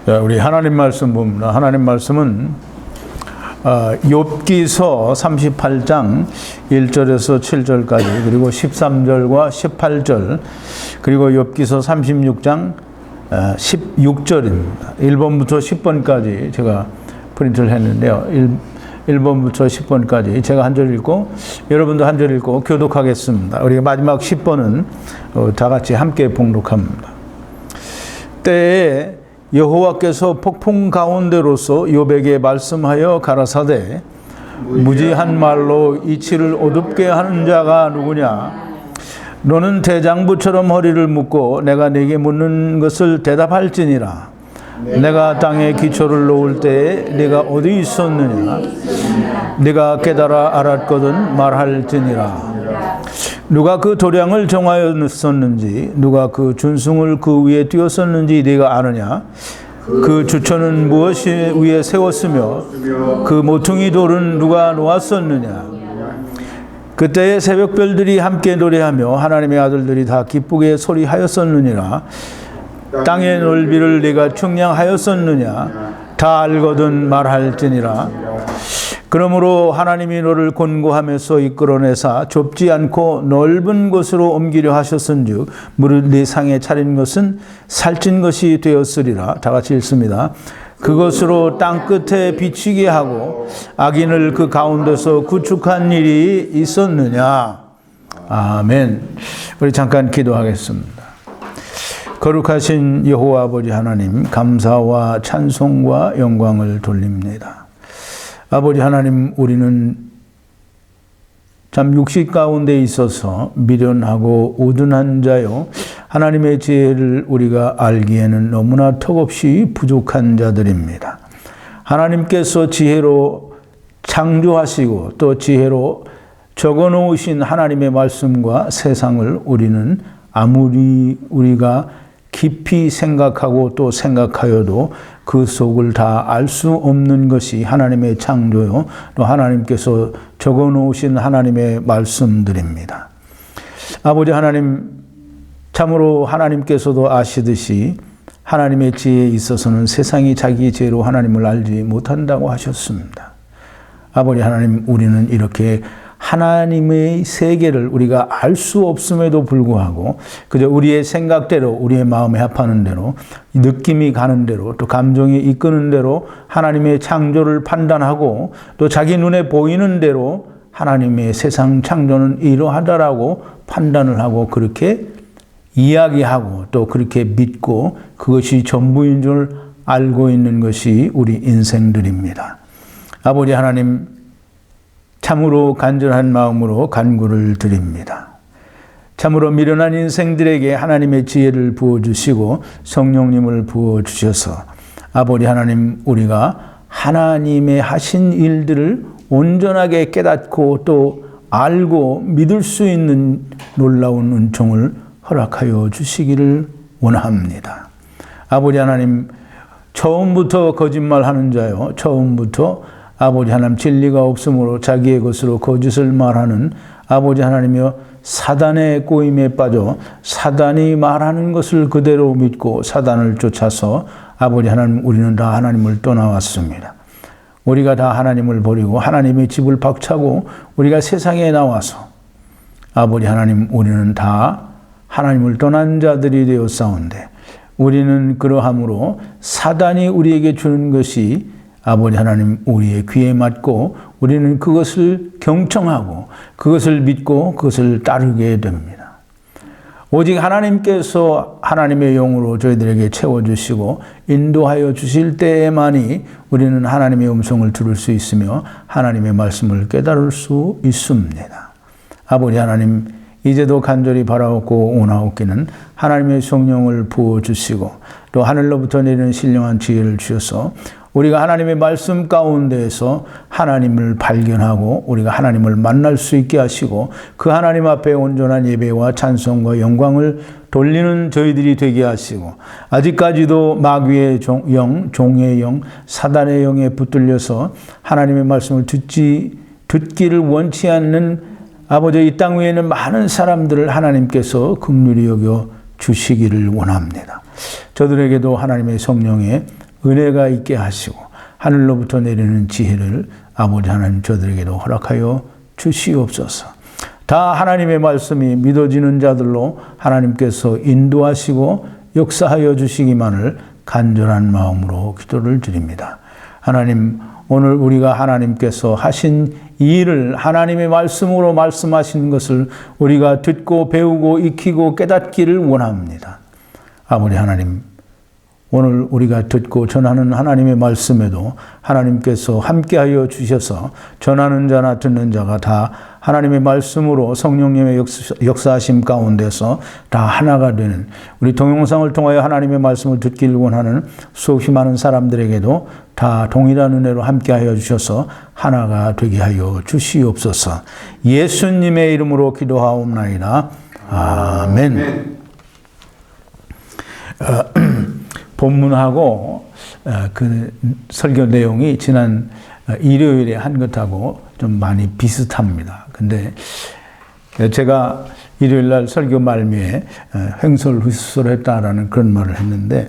자, 우리 하나님 말씀 봅니다. 하나님 말씀은 욥기서 38장 1절에서 7절까지, 그리고 13절과 18절, 그리고 욥기서 36장 16절입니다. 1번부터 10번까지 제가 프린트를 했는데요. 1번부터 10번까지 제가 한 절 읽고 여러분도 한 절 읽고 교독하겠습니다. 우리가 마지막 10번은 다 같이 함께 봉독합니다. 때에 여호와께서 폭풍 가운데로서 욥에게 말씀하여 가라사대, 무지한 말로 이치를 어둡게 하는 자가 누구냐? 너는 대장부처럼 허리를 묶고 내가 네게 묻는 것을 대답할지니라. 내가 땅에 기초를 놓을 때에 네가 어디 있었느냐? 네가 깨달아 알았거든 말할지니라. 누가 그 도량을 정하였었는지, 누가 그 준승을 그 위에 띄웠었는지 네가 아느냐? 그 주천은 무엇이 위에 세웠으며 그 모퉁이 돌은 누가 놓았었느냐? 그때의 새벽별들이 함께 노래하며 하나님의 아들들이 다 기쁘게 소리하였었느니라. 땅의 넓이를 네가 측량하였었느냐? 다 알거든 말할지니라. 그러므로 하나님이 너를 곤고함에서 이끌어내사 좁지 않고 넓은 곳으로 옮기려 하셨은즉 무릇 네 상에 차린 것은 살찐 것이 되었으리라. 다 같이 읽습니다. 그것으로 땅 끝에 비치게 하고 악인을 그 가운데서 구축한 일이 있었느냐? 아멘. 우리 잠깐 기도하겠습니다. 거룩하신 여호와 아버지 하나님, 감사와 찬송과 영광을 돌립니다. 아버지 하나님, 우리는 참 육식 가운데 있어서 미련하고 우둔한 자요, 하나님의 지혜를 우리가 알기에는 너무나 턱없이 부족한 자들입니다. 하나님께서 지혜로 창조하시고 또 지혜로 적어놓으신 하나님의 말씀과 세상을 우리는 아무리 우리가 깊이 생각하고 또 생각하여도 그 속을 다 알 수 없는 것이 하나님의 창조요, 또 하나님께서 적어놓으신 하나님의 말씀들입니다. 아버지 하나님, 참으로 하나님께서도 아시듯이 하나님의 지혜에 있어서는 세상이 자기 지혜로 하나님을 알지 못한다고 하셨습니다. 아버지 하나님, 우리는 이렇게 하나님의 세계를 우리가 알 수 없음에도 불구하고 그저 우리의 생각대로, 우리의 마음에 합하는 대로, 느낌이 가는 대로, 또 감정이 이끄는 대로 하나님의 창조를 판단하고 또 자기 눈에 보이는 대로 하나님의 세상 창조는 이러하다라고 판단을 하고 그렇게 이야기하고 또 그렇게 믿고 그것이 전부인 줄 알고 있는 것이 우리 인생들입니다. 아버지 하나님, 참으로 간절한 마음으로 간구를 드립니다. 참으로 미련한 인생들에게 하나님의 지혜를 부어주시고 성령님을 부어주셔서 아버지 하나님, 우리가 하나님의 하신 일들을 온전하게 깨닫고 또 알고 믿을 수 있는 놀라운 은총을 허락하여 주시기를 원합니다. 아버지 하나님, 처음부터 거짓말하는 자요, 처음부터 아버지 하나님 진리가 없으므로 자기의 것으로 거짓을 말하는 아버지 하나님이여, 사단의 꼬임에 빠져 사단이 말하는 것을 그대로 믿고 사단을 쫓아서 아버지 하나님, 우리는 다 하나님을 떠나왔습니다. 우리가 다 하나님을 버리고 하나님의 집을 박차고 우리가 세상에 나와서 아버지 하나님, 우리는 다 하나님을 떠난 자들이 되었사온데, 우리는 그러함으로 사단이 우리에게 주는 것이 아버지 하나님, 우리의 귀에 맞고 우리는 그것을 경청하고 그것을 믿고 그것을 따르게 됩니다. 오직 하나님께서 하나님의 영으로 저희들에게 채워주시고 인도하여 주실 때에만이 우리는 하나님의 음성을 들을 수 있으며 하나님의 말씀을 깨달을 수 있습니다. 아버지 하나님, 이제도 간절히 바라옵고 원하옵기는 하나님의 성령을 부어주시고 또 하늘로부터 내리는 신령한 지혜를 주셔서 우리가 하나님의 말씀 가운데에서 하나님을 발견하고 우리가 하나님을 만날 수 있게 하시고 그 하나님 앞에 온전한 예배와 찬송과 영광을 돌리는 저희들이 되게 하시고, 아직까지도 마귀의 영, 종의 영, 사단의 영에 붙들려서 하나님의 말씀을 듣기를 원치 않는 아버지, 이 땅 위에는 많은 사람들을 하나님께서 긍휼히 여겨 주시기를 원합니다. 저들에게도 하나님의 성령의 은혜가 있게 하시고 하늘로부터 내리는 지혜를 아버지 하나님 저들에게도 허락하여 주시옵소서. 다 하나님의 말씀이 믿어지는 자들로 하나님께서 인도하시고 역사하여 주시기만을 간절한 마음으로 기도를 드립니다. 하나님, 오늘 우리가 하나님께서 하신 이 일을 하나님의 말씀으로 말씀하신 것을 우리가 듣고 배우고 익히고 깨닫기를 원합니다. 아버지 하나님, 오늘 우리가 듣고 전하는 하나님의 말씀에도 하나님께서 함께하여 주셔서 전하는 자나 듣는 자가 다 하나님의 말씀으로 성령님의 역사하심 가운데서 다 하나가 되는, 우리 동영상을 통하여 하나님의 말씀을 듣기를 원하는 수없이 많은 사람들에게도 다 동일한 은혜로 함께하여 주셔서 하나가 되게 하여 주시옵소서. 예수님의 이름으로 기도하옵나이다. 아멘. 본문하고 그 설교 내용이 지난 일요일에 한 것하고 좀 많이 비슷합니다. 근데 제가 일요일 날 설교 말미에 횡설수설했다라는 그런 말을 했는데,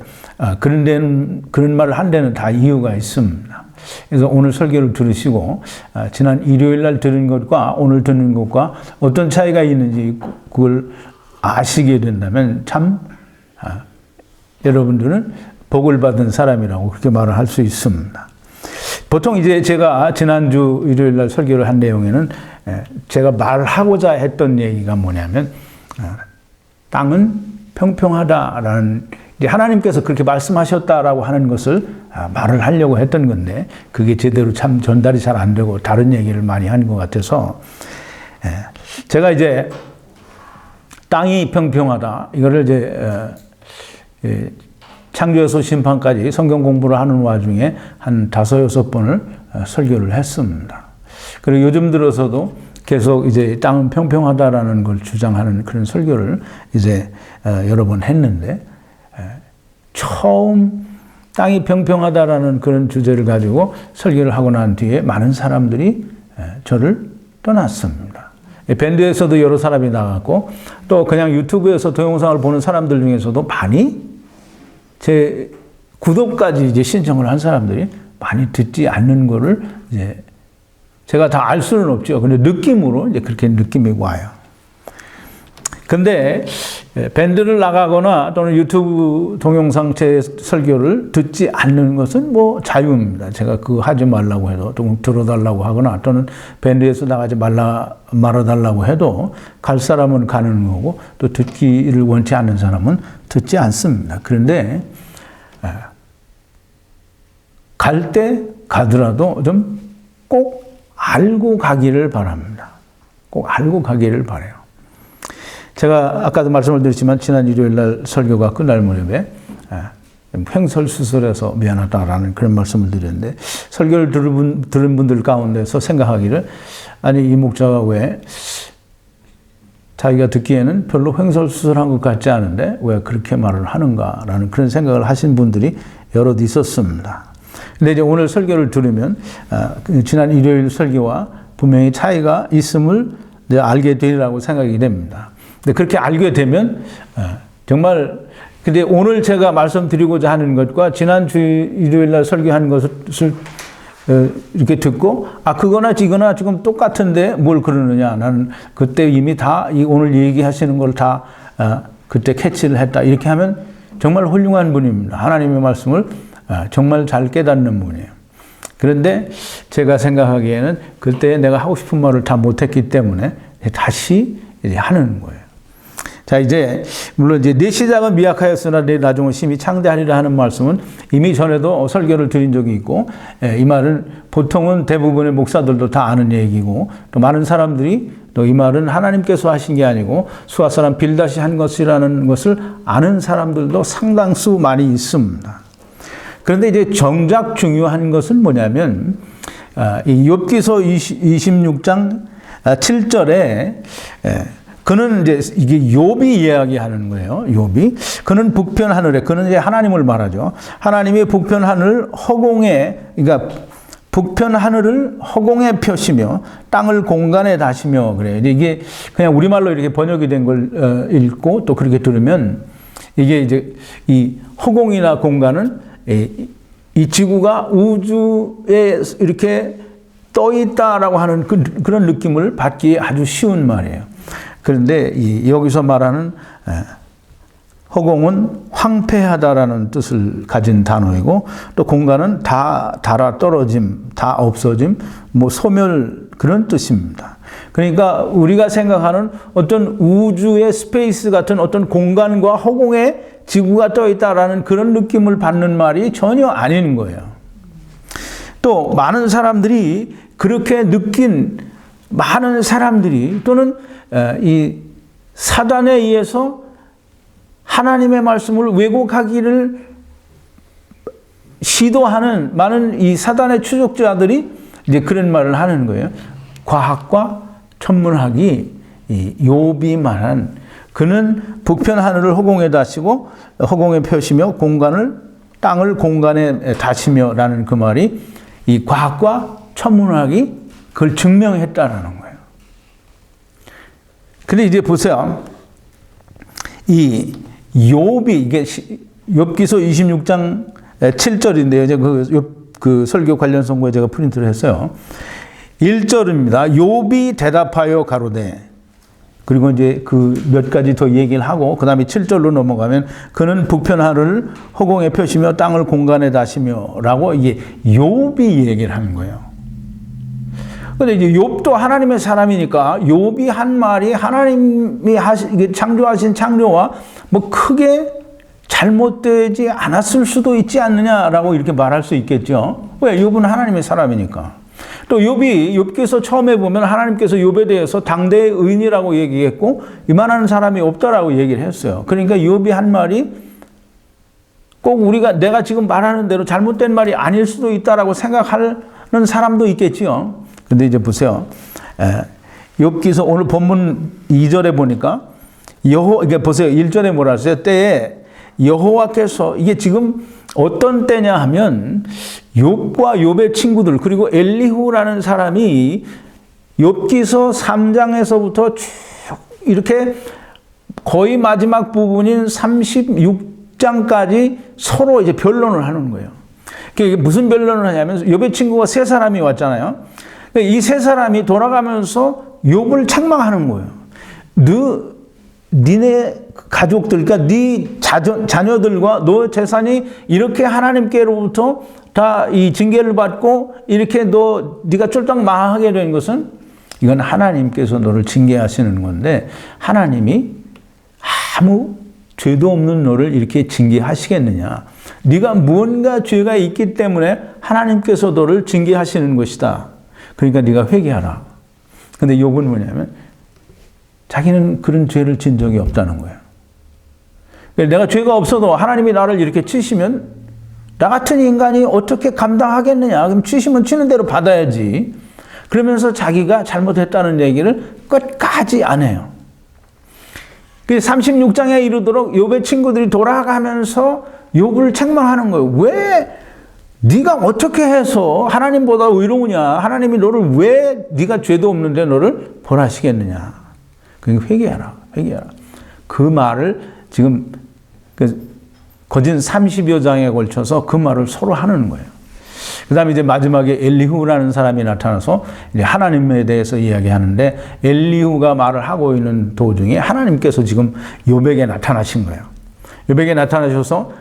그런 말을 한 데는 다 이유가 있습니다. 그래서 오늘 설교를 들으시고 지난 일요일 날 들은 것과 오늘 듣는 것과 어떤 차이가 있는지 그걸 아시게 된다면 참 여러분들은 복을 받은 사람이라고 그렇게 말을 할 수 있습니다. 보통 이제 제가 지난주 일요일 날 설교를 한 내용에는 제가 말하고자 했던 얘기가 뭐냐면, 땅은 평평하다라는, 하나님께서 그렇게 말씀하셨다라고 하는 것을 말을 하려고 했던 건데, 그게 제대로 참 전달이 잘 안 되고 다른 얘기를 많이 한 것 같아서, 제가 이제 땅이 평평하다, 이거를 이제 창조에서 심판까지 성경 공부를 하는 와중에 한 5-6번을 설교를 했습니다. 그리고 요즘 들어서도 계속 이제 땅은 평평하다라는 걸 주장하는 그런 설교를 이제 여러 번 했는데, 처음 땅이 평평하다라는 그런 주제를 가지고 설교를 하고 난 뒤에 많은 사람들이 저를 떠났습니다. 밴드에서도 여러 사람이 나갔고, 또 그냥 유튜브에서 동영상을 보는 사람들 중에서도 많이 제 구독까지 이제 신청을 한 사람들이 많이 듣지 않는 거를 이제 제가 다 알 수는 없죠. 근데 느낌으로 이제 그렇게 느낌이 와요. 근데 밴드를 나가거나 또는 유튜브 동영상 제 설교를 듣지 않는 것은 뭐 자유입니다. 제가 그거 하지 말라고 해도, 또 들어달라고 하거나 또는 밴드에서 나가지 말아달라고 해도 갈 사람은 가는 거고, 또 듣기를 원치 않는 사람은 듣지 않습니다. 그런데 갈 때 가더라도 좀 꼭 알고 가기를 바랍니다. 꼭 알고 가기를 바라요. 제가 아까도 말씀을 드렸지만 지난 일요일 날 설교가 끝날 무렵에 횡설수설해서 미안하다라는 그런 말씀을 드렸는데, 설교를 들은 분들 가운데서 생각하기를, 아니 이 목자가 왜 자기가 듣기에는 별로 횡설수설한 것 같지 않은데 왜 그렇게 말을 하는가라는 그런 생각을 하신 분들이 여럿 있었습니다. 근데 이제 오늘 설교를 들으면 지난 일요일 설교와 분명히 차이가 있음을 알게 되리라고 생각이 됩니다. 근데 그렇게 알게 되면 정말, 근데 오늘 제가 말씀드리고자 하는 것과 지난주 일요일 날 설교한 것을 이렇게 듣고, 그거나 이거나 지금 똑같은데 뭘 그러느냐. 나는 그때 이미 다 오늘 얘기하시는 걸 다 그때 캐치를 했다. 이렇게 하면 정말 훌륭한 분입니다. 하나님의 말씀을 정말 잘 깨닫는 분이에요. 그런데 제가 생각하기에는 그때 내가 하고 싶은 말을 다 못했기 때문에 다시 이제 하는 거예요. 자, 이제 물론 이제 내 시작은 미약하였으나 내 나중은 심히 창대하리라 하는 말씀은 이미 전에도 설교를 드린 적이 있고, 이 말은 보통은 대부분의 목사들도 다 아는 얘기고, 또 많은 사람들이 또 이 말은 하나님께서 하신 게 아니고 수아 사람 빌닷이 한 것이라는 것을 아는 사람들도 상당수 많이 있습니다. 그런데 이제 정작 중요한 것은 뭐냐면, 이 욥기서 26장 7절에 그는 이제 이게 욥이 이야기하는 거예요. 욥이, 그는 북편 하늘에, 그는 이제 하나님을 말하죠. 하나님이 북편 하늘 허공에, 그러니까 북편 하늘을 허공에 펴시며 땅을 공간에 다시며, 그래요. 이게 그냥 우리말로 이렇게 번역이 된 걸 읽고 또 그렇게 들으면, 이게 이제 이 허공이나 공간은 이 지구가 우주에 이렇게 떠 있다라고 하는 그런 느낌을 받기 아주 쉬운 말이에요. 그런데 여기서 말하는 허공은 황폐하다라는 뜻을 가진 단어이고, 또 공간은 다 닳아 떨어짐, 다 없어짐, 뭐 소멸, 그런 뜻입니다. 그러니까 우리가 생각하는 어떤 우주의 스페이스 같은 어떤 공간과 허공에 지구가 떠 있다라는 그런 느낌을 받는 말이 전혀 아닌 거예요. 또 많은 사람들이 그렇게 느낀 많은 사람들이, 또는 이 사단에 의해서 하나님의 말씀을 왜곡하기를 시도하는 많은 이 사단의 추적자들이 이제 그런 말을 하는 거예요. 과학과 천문학이 이 욥이 말한, 그는 북편 하늘을 허공에 다시고 허공에 펴시며 땅을 공간에 다시며라는 그 말이 이 과학과 천문학이 그걸 증명했다라는 거예요. 근데 이제 보세요. 이 욥이, 이게 욥기서 26장 7절인데요. 이제 그 설교 관련 성구에 제가 프린트를 했어요. 1절입니다. 욥이 대답하여 가로되, 그리고 이제 그 몇 가지 더 얘기를 하고, 그 다음에 7절로 넘어가면, 그는 북편 하늘을 허공에 펴시며 땅을 공간에 다시며 라고 이게 욥이 얘기를 하는 거예요. 근데 이제 욥도 하나님의 사람이니까 욥이 한 말이 하나님이 창조하신 창조와 뭐 크게 잘못되지 않았을 수도 있지 않느냐라고 이렇게 말할 수 있겠죠. 왜? 욥은 하나님의 사람이니까. 또 욥기서 처음에 보면 하나님께서 욥에 대해서 당대의 의인이라고 얘기했고, 이만한 사람이 없다라고 얘기를 했어요. 그러니까 욥이 한 말이 꼭 내가 지금 말하는 대로 잘못된 말이 아닐 수도 있다라고 생각하는 사람도 있겠지요. 근데 이제 보세요. 욥기서 오늘 본문 2절에 보니까 이게 보세요. 1절에 뭐라 했어요? 때에 여호와께서, 이게 지금 어떤 때냐 하면 욥과 욥의 친구들, 그리고 엘리후라는 사람이 욥기서 3장에서부터 쭉 이렇게 거의 마지막 부분인 36장까지 서로 이제 변론을 하는 거예요. 이게 무슨 변론을 하냐면, 욥의 친구가 세 사람이 왔잖아요. 이 세 사람이 돌아가면서 욥을 책망하는 거예요. 니네 가족들, 그러니까 네 자녀들과 너 재산이 이렇게 하나님께로부터 다 이 징계를 받고 이렇게 네가 쫄딱 망하게 된 것은, 이건 하나님께서 너를 징계하시는 건데, 하나님이 아무 죄도 없는 너를 이렇게 징계하시겠느냐? 네가 무언가 죄가 있기 때문에 하나님께서 너를 징계하시는 것이다. 그러니까 네가 회개하라. 근데 욥은 뭐냐면, 자기는 그런 죄를 진 적이 없다는 거예요. 내가 죄가 없어도 하나님이 나를 이렇게 치시면 나 같은 인간이 어떻게 감당하겠느냐. 그럼 치시면 치는 대로 받아야지. 그러면서 자기가 잘못했다는 얘기를 끝까지 안 해요. 36장에 이르도록 욥의 친구들이 돌아가면서 욥을 책망하는 거예요. 왜 네가 어떻게 해서 하나님보다 의로우냐? 하나님이 너를 왜, 네가 죄도 없는데 너를 벌하시겠느냐? 그러니까 회개하라. 그 말을 지금 거진 30여 장에 걸쳐서 그 말을 서로 하는 거예요. 그 다음에 이제 마지막에 엘리후라는 사람이 나타나서 이제 하나님에 대해서 이야기하는데, 엘리후가 말을 하고 있는 도중에 하나님께서 지금 욥에게 나타나신 거예요. 욥에게 나타나셔서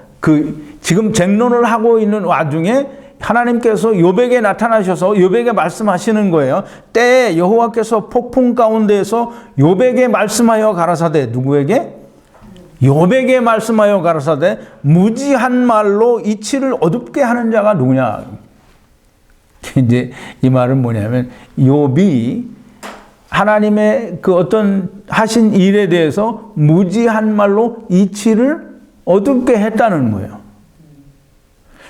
지금 쟁론을 하고 있는 와중에 하나님께서 욥에게 나타나셔서 욥에게 말씀하시는 거예요. 때에 여호와께서 폭풍 가운데에서 욥에게 말씀하여 가라사대, 누구에게? 욥에게 말씀하여 가라사대, 무지한 말로 이치를 어둡게 하는 자가 누구냐? 이제 이 말은 뭐냐면, 욥이 하나님의 그 어떤 하신 일에 대해서 무지한 말로 이치를 어둡게 했다는 거예요.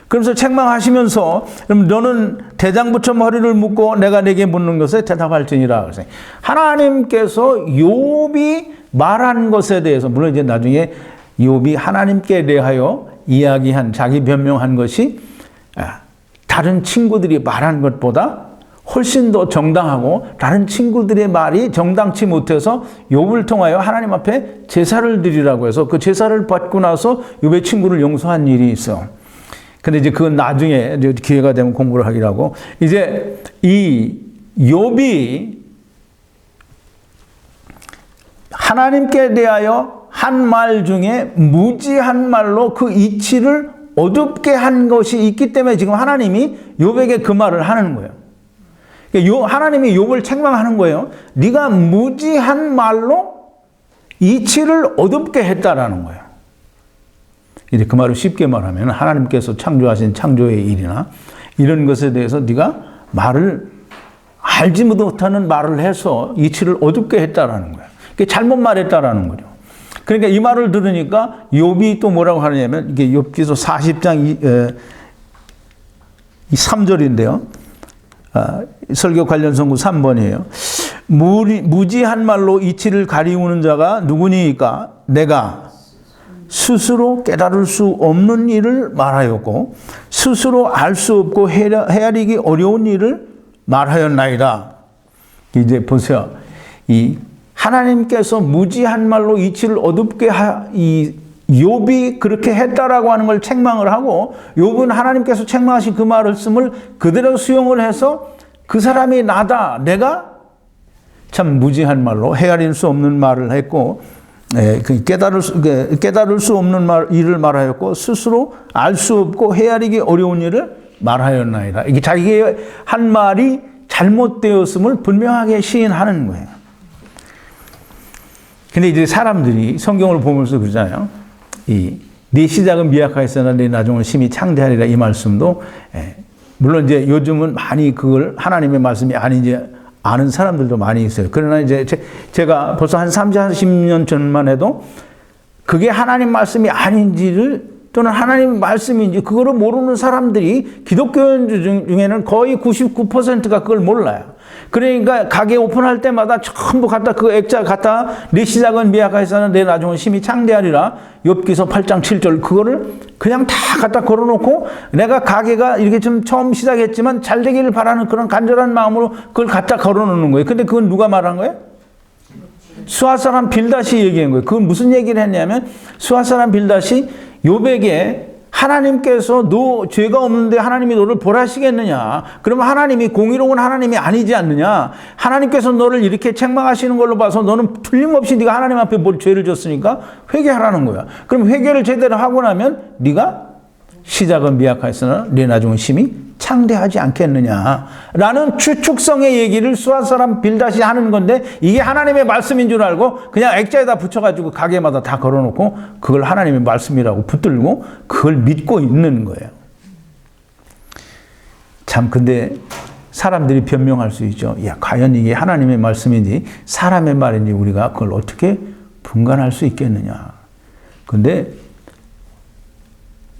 그러면서 책망하시면서, 그럼 너는 대장부처 머리를 묶고 내가 내게 묻는 것에 대답할지니라. 그래서 하나님께서 욥이 말한 것에 대해서, 물론 이제 나중에 욥이 하나님께 대하여 이야기한, 자기 변명한 것이 다른 친구들이 말한 것보다 훨씬 더 정당하고, 다른 친구들의 말이 정당치 못해서 욥을 통하여 하나님 앞에 제사를 드리라고 해서 그 제사를 받고 나서 욥의 친구를 용서한 일이 있어. 근데 이제 그건 나중에 이제 기회가 되면 공부를 하기로 하고, 이제 이 욥이 하나님께 대하여 한 말 중에 무지한 말로 그 이치를 어둡게 한 것이 있기 때문에 지금 하나님이 욥에게 그 말을 하는 거예요. 하나님이 욥을 책망하는 거예요. 네가 무지한 말로 이치를 어둡게 했다라는 거예요. 이제 그 말을 쉽게 말하면 하나님께서 창조하신 창조의 일이나 이런 것에 대해서 네가 말을 알지 못하는 말을 해서 이치를 어둡게 했다라는 거예요. 잘못 말했다라는 거죠. 그러니까 이 말을 들으니까 욥이 또 뭐라고 하느냐면 이게 욥기서 40장 3절인데요. 설교 관련 선구 3번이에요. 무지한 말로 이치를 가리우는 자가 누구니까? 내가 스스로 깨달을 수 없는 일을 말하였고 스스로 알 수 없고 헤아리기 어려운 일을 말하였나이다. 이제 보세요. 이 하나님께서 무지한 말로 이치를 어둡게 이 욥이 그렇게 했다라고 하는 걸 책망을 하고, 욥은 하나님께서 책망하신 그 말씀을 그대로 수용을 해서 그 사람이 나다, 내가 참 무지한 말로 헤아릴 수 없는 말을 했고, 깨달을 수 없는 일을 말하였고 스스로 알 수 없고 헤아리기 어려운 일을 말하였나이다. 이게 자기의 한 말이 잘못되었음을 분명하게 시인하는 거예요. 근데 이제 사람들이 성경을 보면서 그러잖아요. 네 시작은 미약하였으나 네 나중은 심히 창대하리라, 이 말씀도 물론 이제 요즘은 많이 그걸 하나님의 말씀이 아닌지 아는 사람들도 많이 있어요. 그러나 이제 제가 벌써 한 30년 전만 해도 그게 하나님 말씀이 아닌지를, 또는 하나님 말씀인지 그거를 모르는 사람들이 기독교인 중에는 거의 99%가 그걸 몰라요. 그러니까 가게 오픈할 때마다 전부 갖다 그 액자 갖다 네 시작은 미약하였으나 내 나중은 심히 창대하리라, 욥기서 8장 7절 그거를 그냥 다 갖다 걸어놓고, 내가 가게가 이렇게 좀 처음 시작했지만 잘 되기를 바라는 그런 간절한 마음으로 그걸 갖다 걸어놓는 거예요. 근데 그건 누가 말한 거예요? 수아 사람 빌닷이 얘기한 거예요. 그건 무슨 얘기를 했냐면, 수아 사람 빌닷이 욥에게 하나님께서 너 죄가 없는데 하나님이 너를 벌하시겠느냐? 그러면 하나님이 공의로운 하나님이 아니지 않느냐? 하나님께서 너를 이렇게 책망하시는 걸로 봐서 너는 틀림없이 네가 하나님 앞에 뭘 죄를 졌으니까 회개하라는 거야. 그럼 회개를 제대로 하고 나면 네가 시작은 미약하였으나 네 나중은 심히 창대하지 않겠느냐라는 추측성의 얘기를 수아 사람 빌닷이 하는 건데, 이게 하나님의 말씀인 줄 알고 그냥 액자에다 붙여가지고 가게마다 다 걸어놓고 그걸 하나님의 말씀이라고 붙들고 그걸 믿고 있는 거예요. 참, 근데 사람들이 변명할 수 있죠. 야, 과연 이게 하나님의 말씀인지 사람의 말인지 우리가 그걸 어떻게 분간할 수 있겠느냐. 근데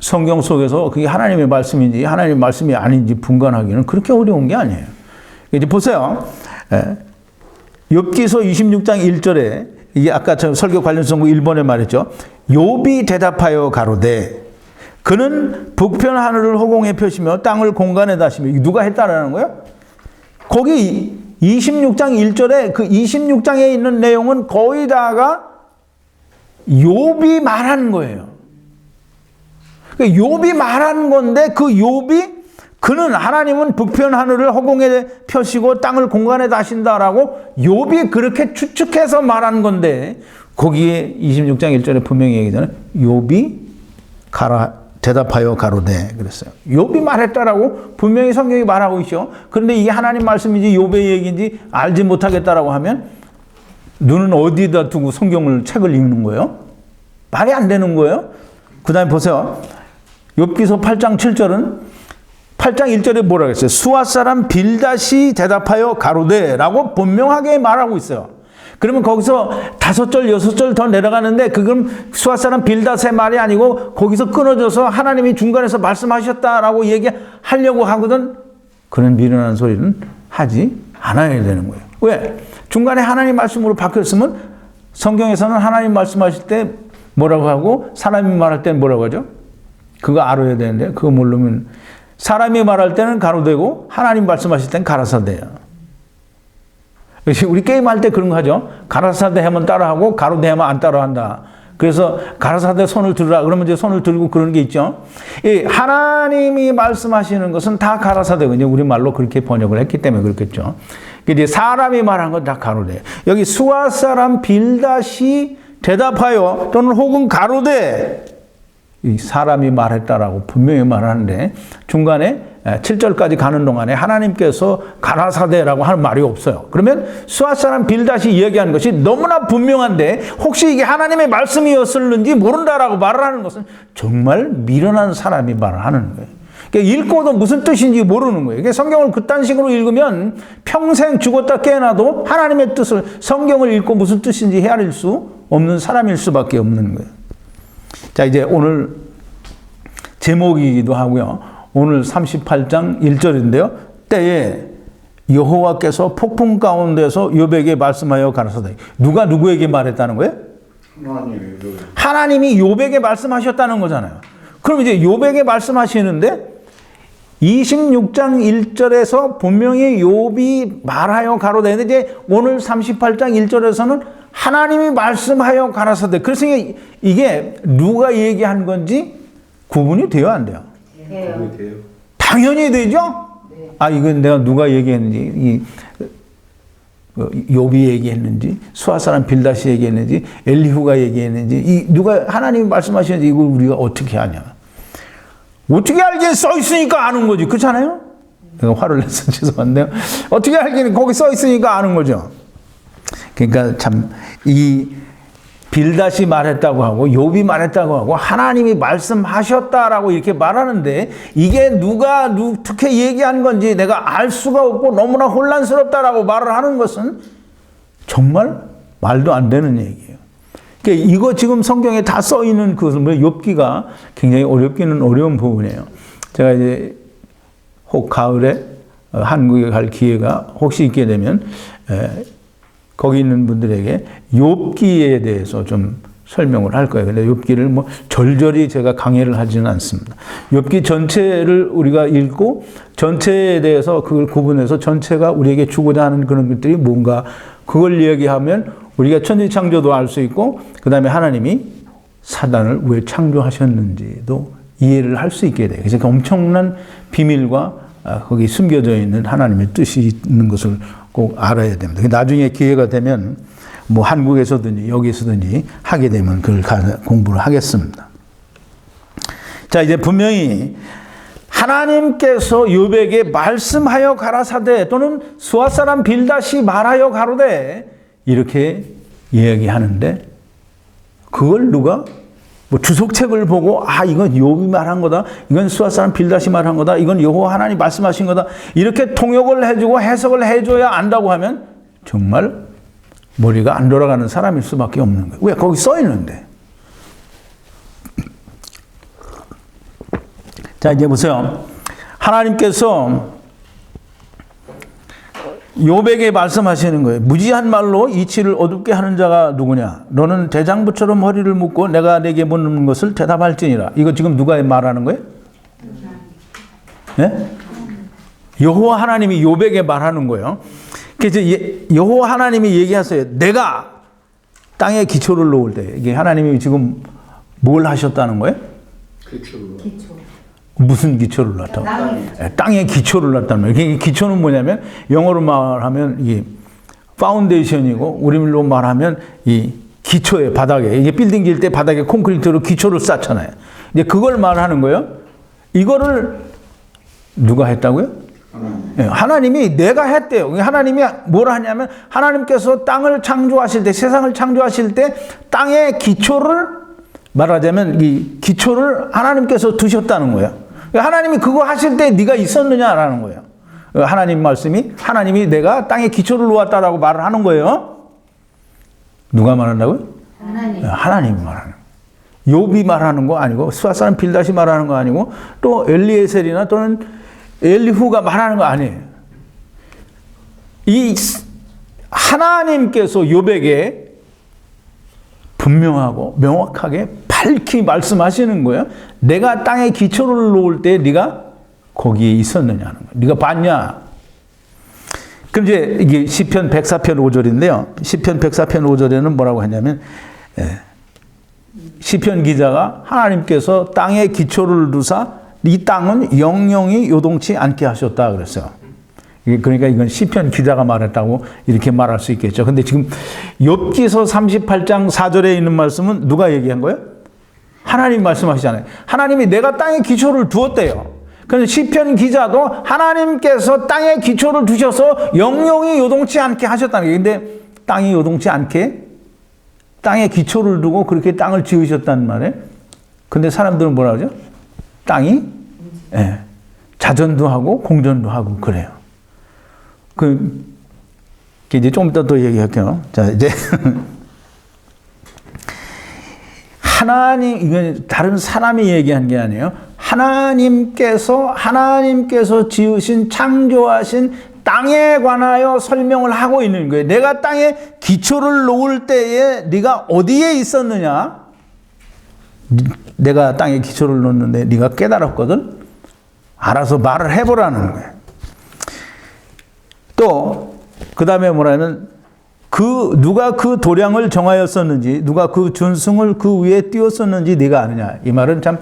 성경 속에서 그게 하나님의 말씀인지 하나님의 말씀이 아닌지 분간하기는 그렇게 어려운 게 아니에요. 이제 보세요. 욥기서 26장 1절에 이게 아까 저 설교 관련 선고 1번에 말했죠. 욥이 대답하여 가로되 그는 북편 하늘을 허공에 펴시며 땅을 공간에 다시며, 누가 했다라는 거예요? 거기 26장 1절에 그 26장에 있는 내용은 거의 다가 욥이 말한 거예요. 욥이 말한 건데, 그 욥이 그는 하나님은 북편 하늘을 허공에 펴시고 땅을 공간에 다신다라고 욥이 그렇게 추측해서 말한 건데, 거기에 26장 1절에 분명히 얘기하잖아요. 욥이 대답하여 가로되 그랬어요. 욥이 말했다라고 분명히 성경이 말하고 있죠. 그런데 이게 하나님 말씀인지 욥의 얘기인지 알지 못하겠다라고 하면 눈은 어디에다 두고 성경을 책을 읽는 거예요? 말이 안 되는 거예요. 그 다음에 보세요. 욥기서 8장 7절은 8장 1절에 뭐라고 했어요? 수아 사람 빌닷이 대답하여 가로되 라고 분명하게 말하고 있어요. 그러면 거기서 5절, 6절 더 내려가는데 그건 수아 사람 빌닷의 말이 아니고 거기서 끊어져서 하나님이 중간에서 말씀하셨다라고 얘기하려고 하거든. 그런 미련한 소리는 하지 않아야 되는 거예요. 왜? 중간에 하나님 말씀으로 바뀌었으면 성경에서는 하나님 말씀하실 때 뭐라고 하고 사람이 말할 때는 뭐라고 하죠? 그거 알아야 되는데 그거 모르면 사람이 말할 때는 가로되고 하나님 말씀하실 때는 가라사대야. 우리 게임할 때 그런 거 하죠. 가라사대 하면 따라하고 가로대 하면 안 따라한다. 그래서 가라사대 손을 들으라 그러면 이제 손을 들고 그러는 게 있죠. 이 하나님이 말씀하시는 것은 다 가라사대거든요. 우리 말로 그렇게 번역을 했기 때문에 그렇겠죠. 이제 사람이 말한 건 다 가로대. 여기 수아 사람 빌닷이 대답하여 또는 혹은 가로대, 이 사람이 말했다라고 분명히 말하는데 중간에 7절까지 가는 동안에 하나님께서 가라사대라고 하는 말이 없어요. 그러면 수아 사람 빌닷이 이야기하는 것이 너무나 분명한데 혹시 이게 하나님의 말씀이었을는지 모른다라고 말을 하는 것은 정말 미련한 사람이 말을 하는 거예요. 그러니까 읽고도 무슨 뜻인지 모르는 거예요. 그러니까 성경을 그딴 식으로 읽으면 평생 죽었다 깨어나도 하나님의 뜻을, 성경을 읽고 무슨 뜻인지 헤아릴 수 없는 사람일 수밖에 없는 거예요. 자, 이제 오늘 제목이기도 하고요. 오늘 38장 1절인데요. 때에 여호와께서 폭풍 가운데서 욥에게 말씀하여 가라사대. 누가 누구에게 말했다는 거예요? 하나님이 욥에게 말씀하셨다는 거잖아요. 그럼 이제 욥에게 말씀하시는데 26장 1절에서 분명히 욥이 말하여 가로되, 이제 오늘 38장 1절에서는 하나님이 말씀하여 가라사대. 그래서 이게 누가 얘기한 건지 구분이 돼요, 안 돼요? 돼요. 당연히 되죠? 네. 아, 이건 내가 누가 얘기했는지, 욥이 얘기했는지, 수아 사람 빌닷이 얘기했는지, 엘리후가 얘기했는지, 누가 하나님이 말씀하시는지 이걸 우리가 어떻게 아냐? 어떻게 알긴 써 있으니까 아는 거지. 그렇잖아요? 내가 화를 내서 죄송한데요. 어떻게 알긴 거기 써 있으니까 아는 거죠. 그러니까 참 이 빌닷이 말했다고 하고 욥이 말했다고 하고 하나님이 말씀하셨다라고 이렇게 말하는데 이게 누가 어떻게 얘기한 건지 내가 알 수가 없고 너무나 혼란스럽다라고 말을 하는 것은 정말 말도 안 되는 얘기예요. 그러니까 이거 지금 성경에 다 써 있는 그것은 욥기가 굉장히 어렵기는 어려운 부분이에요. 제가 이제 혹 가을에 한국에 갈 기회가 혹시 있게 되면 거기 있는 분들에게 욥기에 대해서 좀 설명을 할 거예요. 근데 욥기를 뭐 절절히 제가 강의를 하지는 않습니다. 욥기 전체를 우리가 읽고 전체에 대해서 그걸 구분해서 전체가 우리에게 주고자 하는 그런 것들이 뭔가 그걸 이야기하면 우리가 천지창조도 알 수 있고 그 다음에 하나님이 사단을 왜 창조하셨는지도 이해를 할 수 있게 돼요. 그래서 엄청난 비밀과 거기 숨겨져 있는 하나님의 뜻이 있는 것을 꼭 알아야 됩니다. 나중에 기회가 되면 뭐 한국에서든지 여기서든지 하게 되면 그걸 공부를 하겠습니다. 자, 이제 분명히 하나님께서 욥에게 말씀하여 가라사대 또는 수아 사람 빌닷이 말하여 가로되 이렇게 이야기하는데 그걸 누가 뭐 주석책을 보고 아 이건 욥이 말한 거다, 이건 수아 사람 빌닷이 말한 거다, 이건 여호와 하나님 말씀하신 거다 이렇게 통역을 해주고 해석을 해줘야 안다고 하면 정말 머리가 안 돌아가는 사람일 수밖에 없는 거예요. 왜? 거기 써 있는데. 자, 이제 보세요. 하나님께서 욥에게 말씀하시는 거예요. 무지한 말로 이치를 어둡게 하는 자가 누구냐? 너는 대장부처럼 허리를 묶고 내가 내게 묻는 것을 대답할지니라. 이거 지금 누가 말하는 거예요? 네? 여호와 하나님이 욥에게 말하는 거예요. 그래서 여호와 하나님이 얘기하세요. 내가 땅에 기초를 놓을 때 이게 하나님이 지금 뭘 하셨다는 거예요? 기초. 무슨 기초를 놨다고? 땅에 기초를 놨다는 거예요. 기초는 뭐냐면 영어로 말하면 이게 파운데이션이고 우리말로 말하면 이 기초의 바닥에 이게 빌딩 지을 때 바닥에 콘크리트로 기초를 쌓잖아요. 이제 그걸 말하는 거예요. 이거를 누가 했다고요? 하나님이 내가 했대요. 하나님이 뭘 하냐면 하나님께서 땅을 창조하실 때 세상을 창조하실 때 땅의 기초를 말하자면 이 기초를 하나님께서 두셨다는 거예요. 하나님이 그거 하실 때 네가 있었느냐라는 거예요. 하나님 말씀이 하나님이 내가 땅에 기초를 놓았다라고 말을 하는 거예요. 누가 말한다고요? 하나님이 말하는 거예요. 욥이 말하는 거 아니고 수아 사람 빌닷이 말하는 거 아니고 또 엘리에셀이나 또는 엘리후가 말하는 거 아니에요. 이 하나님께서 욥에게 분명하고 명확하게 밝히 말씀하시는 거예요. 내가 땅에 기초를 놓을 때 네가 거기에 있었느냐는 거예요. 네가 봤냐? 그럼 이제 이게 시편 104편 5절인데요. 시편 104편 5절에는 뭐라고 했냐면 시편 기자가 하나님께서 땅에 기초를 두사 이 땅은 영영이 요동치 않게 하셨다 그랬어요. 그러니까 이건 시편 기자가 말했다고 이렇게 말할 수 있겠죠. 근데 지금 욥기서 38장 4절에 있는 말씀은 누가 얘기한 거예요? 하나님 말씀하시잖아요. 하나님이 내가 땅에 기초를 두었대요. 그런데 시편 기자도 하나님께서 땅에 기초를 두셔서 영영이 요동치 않게 하셨다는 거예요. 근데 땅이 요동치 않게 땅에 기초를 두고 그렇게 땅을 지으셨다는 말이에요. 근데 사람들은 뭐라 그러죠? 땅이 자전도 하고 공전도 하고 그래요. 이제 좀 이따 또 얘기할게요. 자, 이제 하나님, 이건 다른 사람이 얘기한 게 아니에요. 하나님께서 지으신, 창조하신 땅에 관하여 설명을 하고 있는 거예요. 내가 땅에 기초를 놓을 때에 네가 어디에 있었느냐? 내가 땅에 기초를 놓는데 네가 깨달았거든? 알아서 말을 해보라는 거예요. 또, 그 다음에 뭐라면, 누가 그 도량을 정하였었는지, 누가 그 준승을 그 위에 띄웠었는지 네가 아느냐. 이 말은 참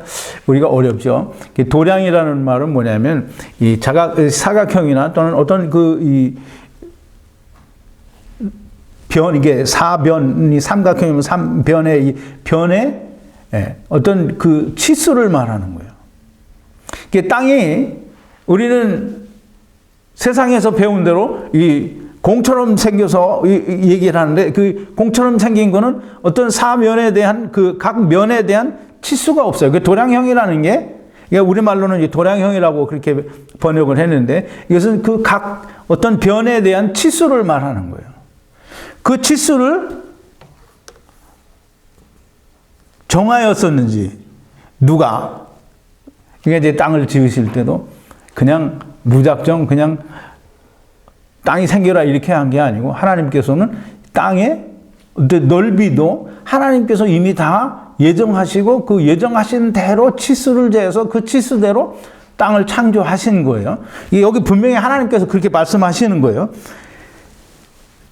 우리가 어렵죠. 도량이라는 말은 뭐냐면, 이 사각형이나 또는 어떤 이게 사변이 삼각형이면 삼변의 이 변에 어떤 그 치수를 말하는 거예요. 이게 땅이 우리는 세상에서 배운 대로 이 공처럼 생겨서 얘기를 하는데 그 공처럼 생긴 거는 어떤 사면에 대한 각 면에 대한 치수가 없어요. 그 도량형이라는 게 우리말로는 이제 도량형이라고 그렇게 번역을 했는데 이것은 그 각 어떤 변에 대한 치수를 말하는 거예요. 그 치수를 정하였었는지 누가 이제 땅을 지으실 때도 그냥 무작정 그냥 땅이 생겨라 이렇게 한 게 아니고 하나님께서는 땅의 넓이도 하나님께서 이미 다 예정하시고 그 예정하신 대로 치수를 재서 그 치수대로 땅을 창조하신 거예요. 여기 분명히 하나님께서 그렇게 말씀하시는 거예요.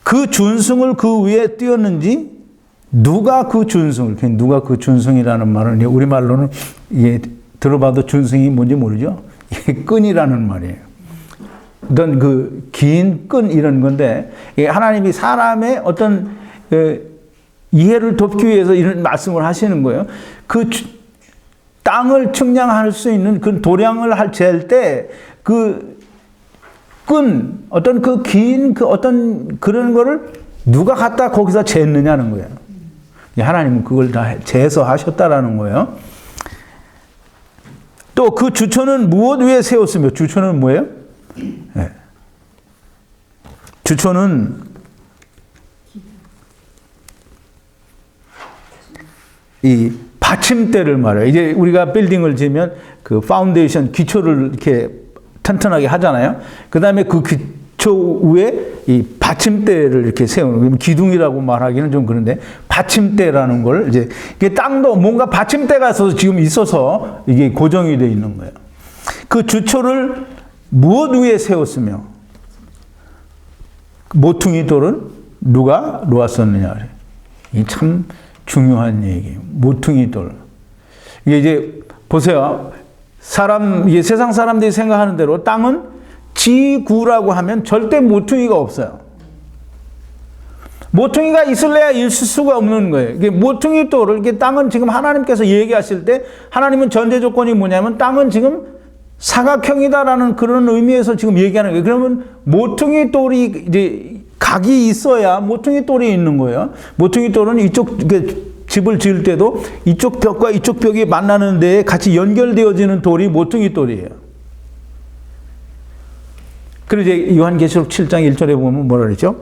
그 준승을 그 위에 띄웠는지 누가 그 준승이라는 말은 우리말로는 들어봐도 준승이 뭔지 모르죠. 끈이라는 말이에요. 어떤 긴 끈 이런 건데 하나님이 사람의 어떤 이해를 돕기 위해서 이런 말씀을 하시는 거예요. 땅을 측량할 수 있는 그 도량을 잴 때 어떤 긴 어떤 그런 거를 누가 갖다 거기서 쟀느냐는 거예요. 하나님은 그걸 다 재서 하셨다라는 거예요. 또 그 주초는 무엇 위에 세웠으며 주초는 뭐예요? 네. 주초는 이 받침대를 말해요. 이제 우리가 빌딩을 지으면 그 파운데이션 기초를 이렇게 튼튼하게 하잖아요. 그 다음에 그 기초 위에 이 받침대를 이렇게 세우는 기둥이라고 말하기는 좀 그런데 받침대라는 걸 이제 이게 땅도 뭔가 받침대가 지금 있어서 이게 고정이 되어 있는 거예요. 그 주초를 무엇 위에 세웠으며 모퉁이 돌은 누가 놓았었느냐. 이 참 중요한 얘기예요. 모퉁이 돌. 이게 이제 보세요. 이게 세상 사람들이 생각하는 대로 땅은 지구라고 하면 절대 모퉁이가 없어요. 모퉁이가 있을래야 있을 수가 없는 거예요. 이게 모퉁이 돌을 이게 땅은 지금 하나님께서 얘기하실 때 하나님은 전제 조건이 뭐냐면 땅은 지금 사각형이다라는 그런 의미에서 지금 얘기하는 거예요. 그러면 모퉁이 돌이 이제 각이 있어야 모퉁이 돌이 있는 거예요. 모퉁이 돌은 이쪽 집을 지을 때도 이쪽 벽과 이쪽 벽이 만나는 데에 같이 연결되어지는 돌이 모퉁이 돌이에요. 그리고 이제 요한계시록 7장 1절에 보면 뭐라 그러죠?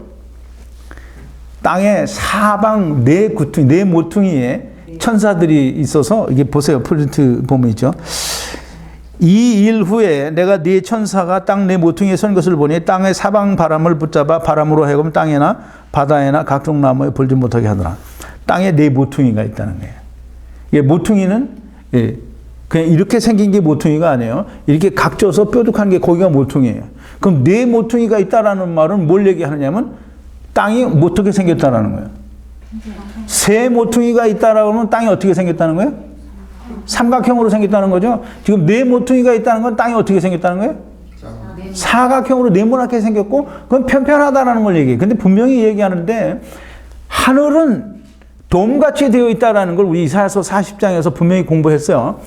땅의 사방 네 모퉁이에 천사들이 있어서 이게 보세요. 프린트 보면 있죠. 이 일 후에 내가 네 천사가 땅 네 모퉁이에 선 것을 보니 땅의 사방 바람을 붙잡아 바람으로 하여금 땅에나 바다에나 각종 나무에 불지 못하게 하더라. 땅에 네 모퉁이가 있다는 거예요. 이 모퉁이는 그냥 이렇게 생긴 게 모퉁이가 아니에요. 이렇게 각져서 뾰족한 게 거기가 모퉁이에요. 그럼 네 모퉁이가 있다라는 말은 뭘 얘기하느냐면 땅이 어떻게 생겼다라는 거예요. 세 모퉁이가 있다라고 하면 땅이 어떻게 생겼다는 거예요? 삼각형으로 생겼다는 거죠. 지금 네 모퉁이가 있다는 건 땅이 어떻게 생겼다는 거예요? 사각형으로 네모나게 생겼고 그건 편편하다라는 걸 얘기해요. 근데 분명히 얘기하는데 하늘은 돔같이 되어 있다라는 걸 우리 이사야서 40장에서 분명히 공부했어요.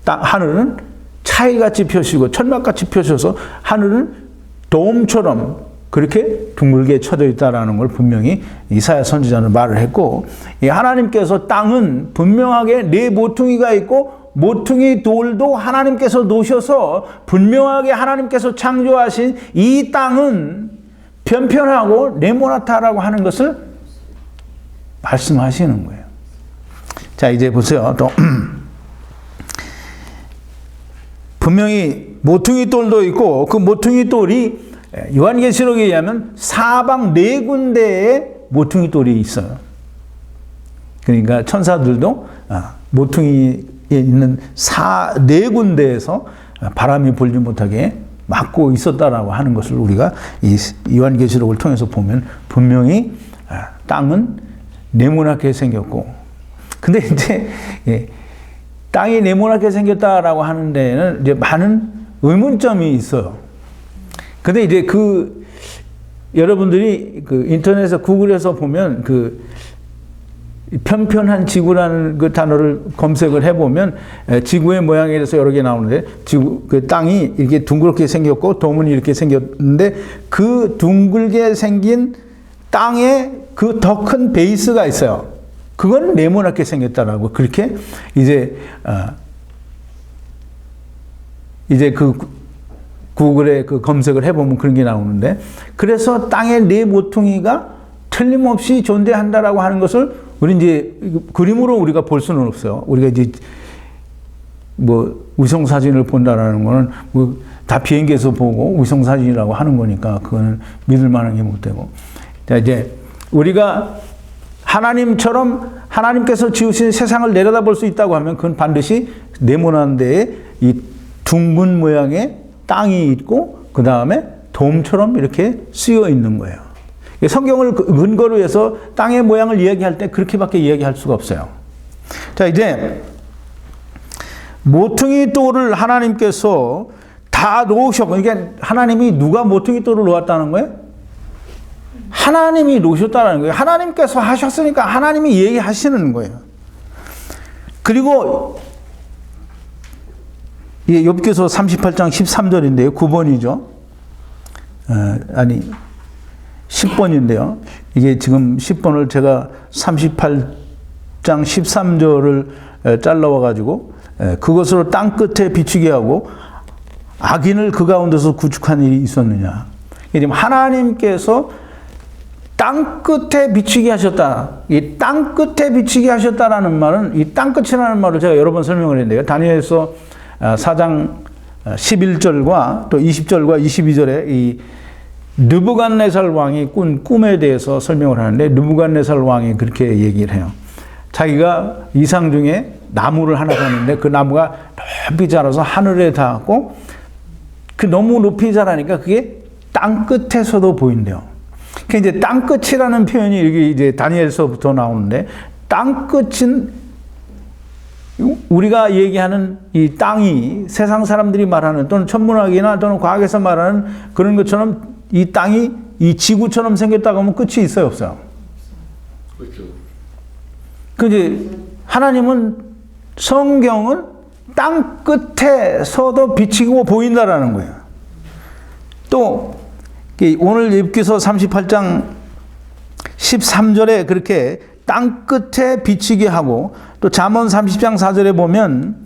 하늘은 차일같이 펴시고 천막같이 펴셔서 하늘은 돔처럼 그렇게 둥글게 쳐져 있다라는 걸 분명히 이사야 선지자는 말을 했고, 하나님께서 땅은 분명하게 네 모퉁이가 있고 모퉁이 돌도 하나님께서 놓으셔서 분명하게 하나님께서 창조하신 이 땅은 편편하고 네모나다라고 하는 것을 말씀하시는 거예요. 자, 이제 보세요. 또 분명히 모퉁이 돌도 있고 그 모퉁이 돌이 요한계시록에 의하면 사방 네 군데에 모퉁이 돌이 있어요. 그러니까 천사들도 모퉁이에 있는 네 군데에서 바람이 불지 못하게 막고 있었다라고 하는 것을 우리가 이 요한계시록을 통해서 보면 분명히 땅은 네모나게 생겼고, 근데 이제 땅이 네모나게 생겼다라고 하는 데에는 이제 많은 의문점이 있어요. 근데 이제 여러분들이 인터넷에서 구글에서 보면 편편한 지구라는 그 단어를 검색을 해보면 지구의 모양에 대해서 여러 개 나오는데 땅이 이렇게 둥그렇게 생겼고 돔은 이렇게 생겼는데 그 둥글게 생긴 땅에 그 더 큰 베이스가 있어요. 그건 네모나게 생겼다라고 그렇게 이제 구글에 검색을 해보면 그런 게 나오는데, 그래서 땅의 네 모퉁이가 틀림없이 존재한다라고 하는 것을 우리 이제 그림으로 우리가 볼 수는 없어요. 우리가 이제 위성 사진을 본다라는 거는 다 비행기에서 보고 위성 사진이라고 하는 거니까 그거는 믿을 만한 게 못 되고. 자, 이제 우리가 하나님처럼 하나님께서 지으신 세상을 내려다볼 수 있다고 하면 그건 반드시 네모난 데에 이 둥근 모양의 땅이 있고 그 다음에 돔처럼 이렇게 쓰여 있는 거예요. 성경을 근거로 해서 땅의 모양을 이야기할 때 그렇게밖에 이야기할 수가 없어요. 자, 이제 모퉁이 돌을 하나님께서 다 놓으셨고, 이게 하나님이 누가 모퉁이 돌을 놓았다는 거예요? 하나님이 놓으셨다는 거예요. 하나님께서 하셨으니까 하나님이 얘기하시는 거예요. 그리고 욥기서 38장 13절인데요. 9번이죠. 아니 10번인데요. 이게 지금 10번을 제가 38장 13절을 잘라와 가지고 그것으로 땅 끝에 비추게 하고 악인을 그 가운데서 구축한 일이 있었느냐. 지금 하나님께서 땅 끝에 비추게 하셨다. 이 땅 끝에 비추게 하셨다라는 말은, 이 땅 끝이라는 말을 제가 여러 번 설명을 했는데요. 다니엘서 4장 11절과 또 20절과 22절에 이 느부갓네살 왕이 꾼 꿈에 대해서 설명을 하는데, 느부갓네살 왕이 그렇게 얘기를 해요. 자기가 이상 중에 나무를 하나 봤는데 그 나무가 높이 자라서 하늘에 닿았고, 너무 높이 자라니까 그게 땅 끝에서도 보인대요. 그러니까 이제 땅 끝이라는 표현이 여기 이제 다니엘서부터 나오는데, 땅 끝은 우리가 얘기하는 이 땅이 세상 사람들이 말하는 또는 천문학이나 또는 과학에서 말하는 그런 것처럼 이 땅이 이 지구처럼 생겼다고 하면 끝이 있어요, 없어요? 그렇죠. 근데 하나님은, 성경은 땅 끝에서도 비치고 보인다라는 거예요. 또 오늘 욥기서 38장 13절에 그렇게 땅 끝에 비치게 하고, 또 잠언 30장 4절에 보면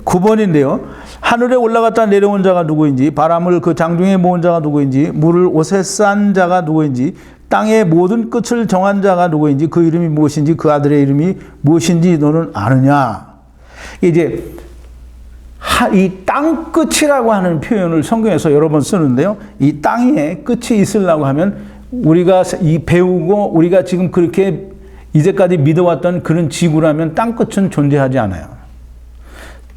9번인데요. 하늘에 올라갔다 내려온 자가 누구인지, 바람을 그 장중에 모은 자가 누구인지, 물을 옷에 싼 자가 누구인지, 땅의 모든 끝을 정한 자가 누구인지, 그 이름이 무엇인지, 그 아들의 이름이 무엇인지 너는 아느냐. 이제 이 땅 끝이라고 하는 표현을 성경에서 여러 번 쓰는데요. 이 땅에 끝이 있으려고 하면 우리가 배우고 우리가 지금 그렇게 이제까지 믿어왔던 그런 지구라면 땅 끝은 존재하지 않아요.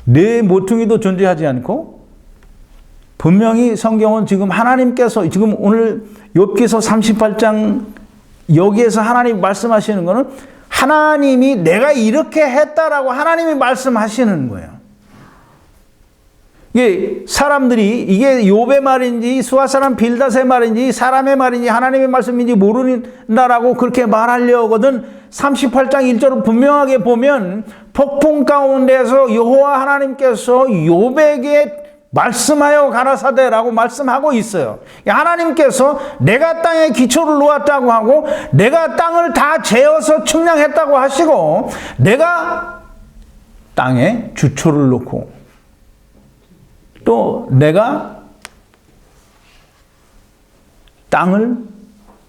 내 모퉁이도 존재하지 않고 분명히 성경은 지금 하나님께서 지금 오늘 욥기서 38장 여기에서 하나님 말씀하시는 거는 하나님이 내가 이렇게 했다라고 하나님이 말씀하시는 거예요. 이게 사람들이 이게 욥의 말인지 수아 사람 빌닷의 말인지 사람의 말인지 하나님의 말씀인지 모른다라고 그렇게 말하려거든 38장 1절을 분명하게 보면 폭풍 가운데서 여호와 하나님께서 욥에게 말씀하여 가라사대라고 말씀하고 있어요. 하나님께서 내가 땅에 기초를 놓았다고 하고 내가 땅을 다 재어서 측량했다고 하시고 내가 땅에 주초를 놓고 또 내가 땅을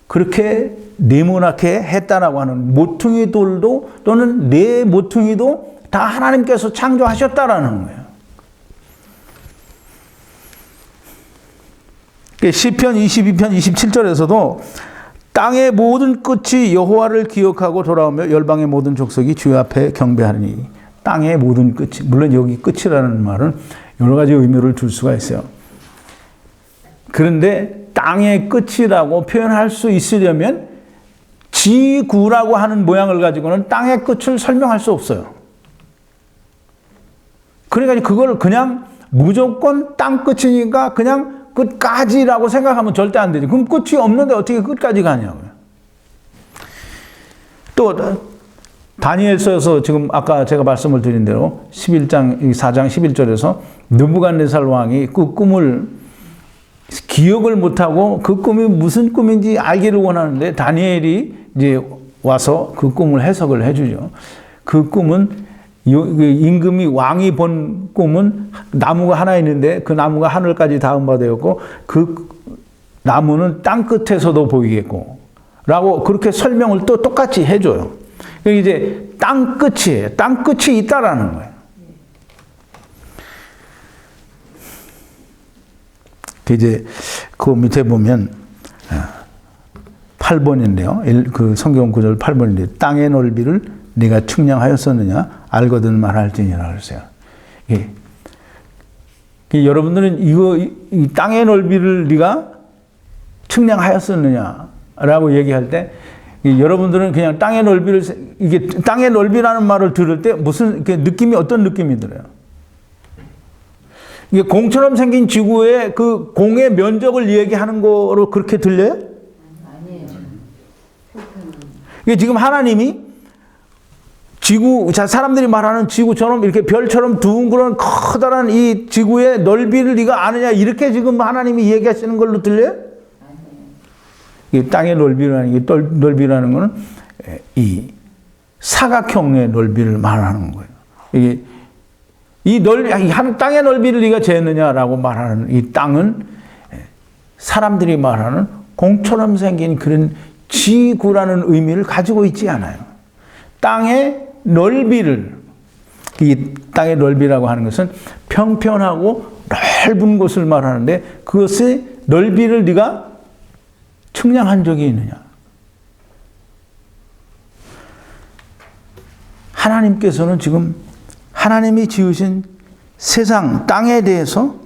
그렇게 네모나게 했다라고 하는 모퉁이 돌도 또는 네 모퉁이도 다 하나님께서 창조하셨다라는 거예요. 시편 22편 27절에서도 땅의 모든 끝이 여호와를 기억하고 돌아오며 열방의 모든 족속이 주 앞에 경배하니 땅의 모든 끝이 물론 여기 끝이라는 말은 여러 가지 의미를 줄 수가 있어요. 그런데 땅의 끝이라고 표현할 수 있으려면 지구라고 하는 모양을 가지고는 땅의 끝을 설명할 수 없어요. 그러니까 그걸 그냥 무조건 땅 끝이니까 그냥 끝까지라고 생각하면 절대 안 되죠. 그럼 끝이 없는데 어떻게 끝까지 가냐고요. 또 다니엘서에서 지금 아까 제가 말씀을 드린 대로 11장 4장 11절에서 느부갓네살 왕이 그 꿈을 기억을 못하고 그 꿈이 무슨 꿈인지 알기를 원하는데 다니엘이 이제 와서 그 꿈을 해석을 해주죠. 그 꿈은 임금이 왕이 본 꿈은 나무가 하나 있는데 그 나무가 하늘까지 닿은 바 되었고 그 나무는 땅 끝에서도 보이겠고 라고 그렇게 설명을 또 똑같이 해줘요. 이제 땅 끝이에요. 땅 끝이 있다라는 거예요. 이제 그 밑에 보면 8번인데요. 그 성경 구절 8번인데 땅의 넓이를 네가 측량하였었느냐 알거든 말할지니라 그랬어요. 예. 여러분들은 이 땅의 넓이를 네가 측량하였었느냐라고 얘기할 때 여러분들은 그냥 땅의 넓이를 이게 땅의 넓이라는 말을 들을 때 무슨 느낌이 어떤 느낌이 들어요? 이게 공처럼 생긴 지구의 그 공의 면적을 얘기하는 거로 그렇게 들려요? 아니에요. 이게 지금 하나님이 지구, 사람들이 말하는 지구처럼 이렇게 별처럼 둥그런 커다란 이 지구의 넓이를 네가 아느냐 이렇게 지금 하나님이 얘기하시는 걸로 들려요? 이 땅의 넓이라는 게 넓이라는 거는 이 사각형의 넓이를 말하는 거예요. 이게 이 땅의 넓이를 네가 재느냐라고 말하는 이 땅은 사람들이 말하는 공처럼 생긴 그런 지구라는 의미를 가지고 있지 않아요. 땅의 넓이를 이 땅의 넓이라고 하는 것은 평평하고 넓은 곳을 말하는데 그것의 넓이를 네가 측량한 적이 있느냐? 하나님께서는 지금 하나님이 지으신 세상 땅에 대해서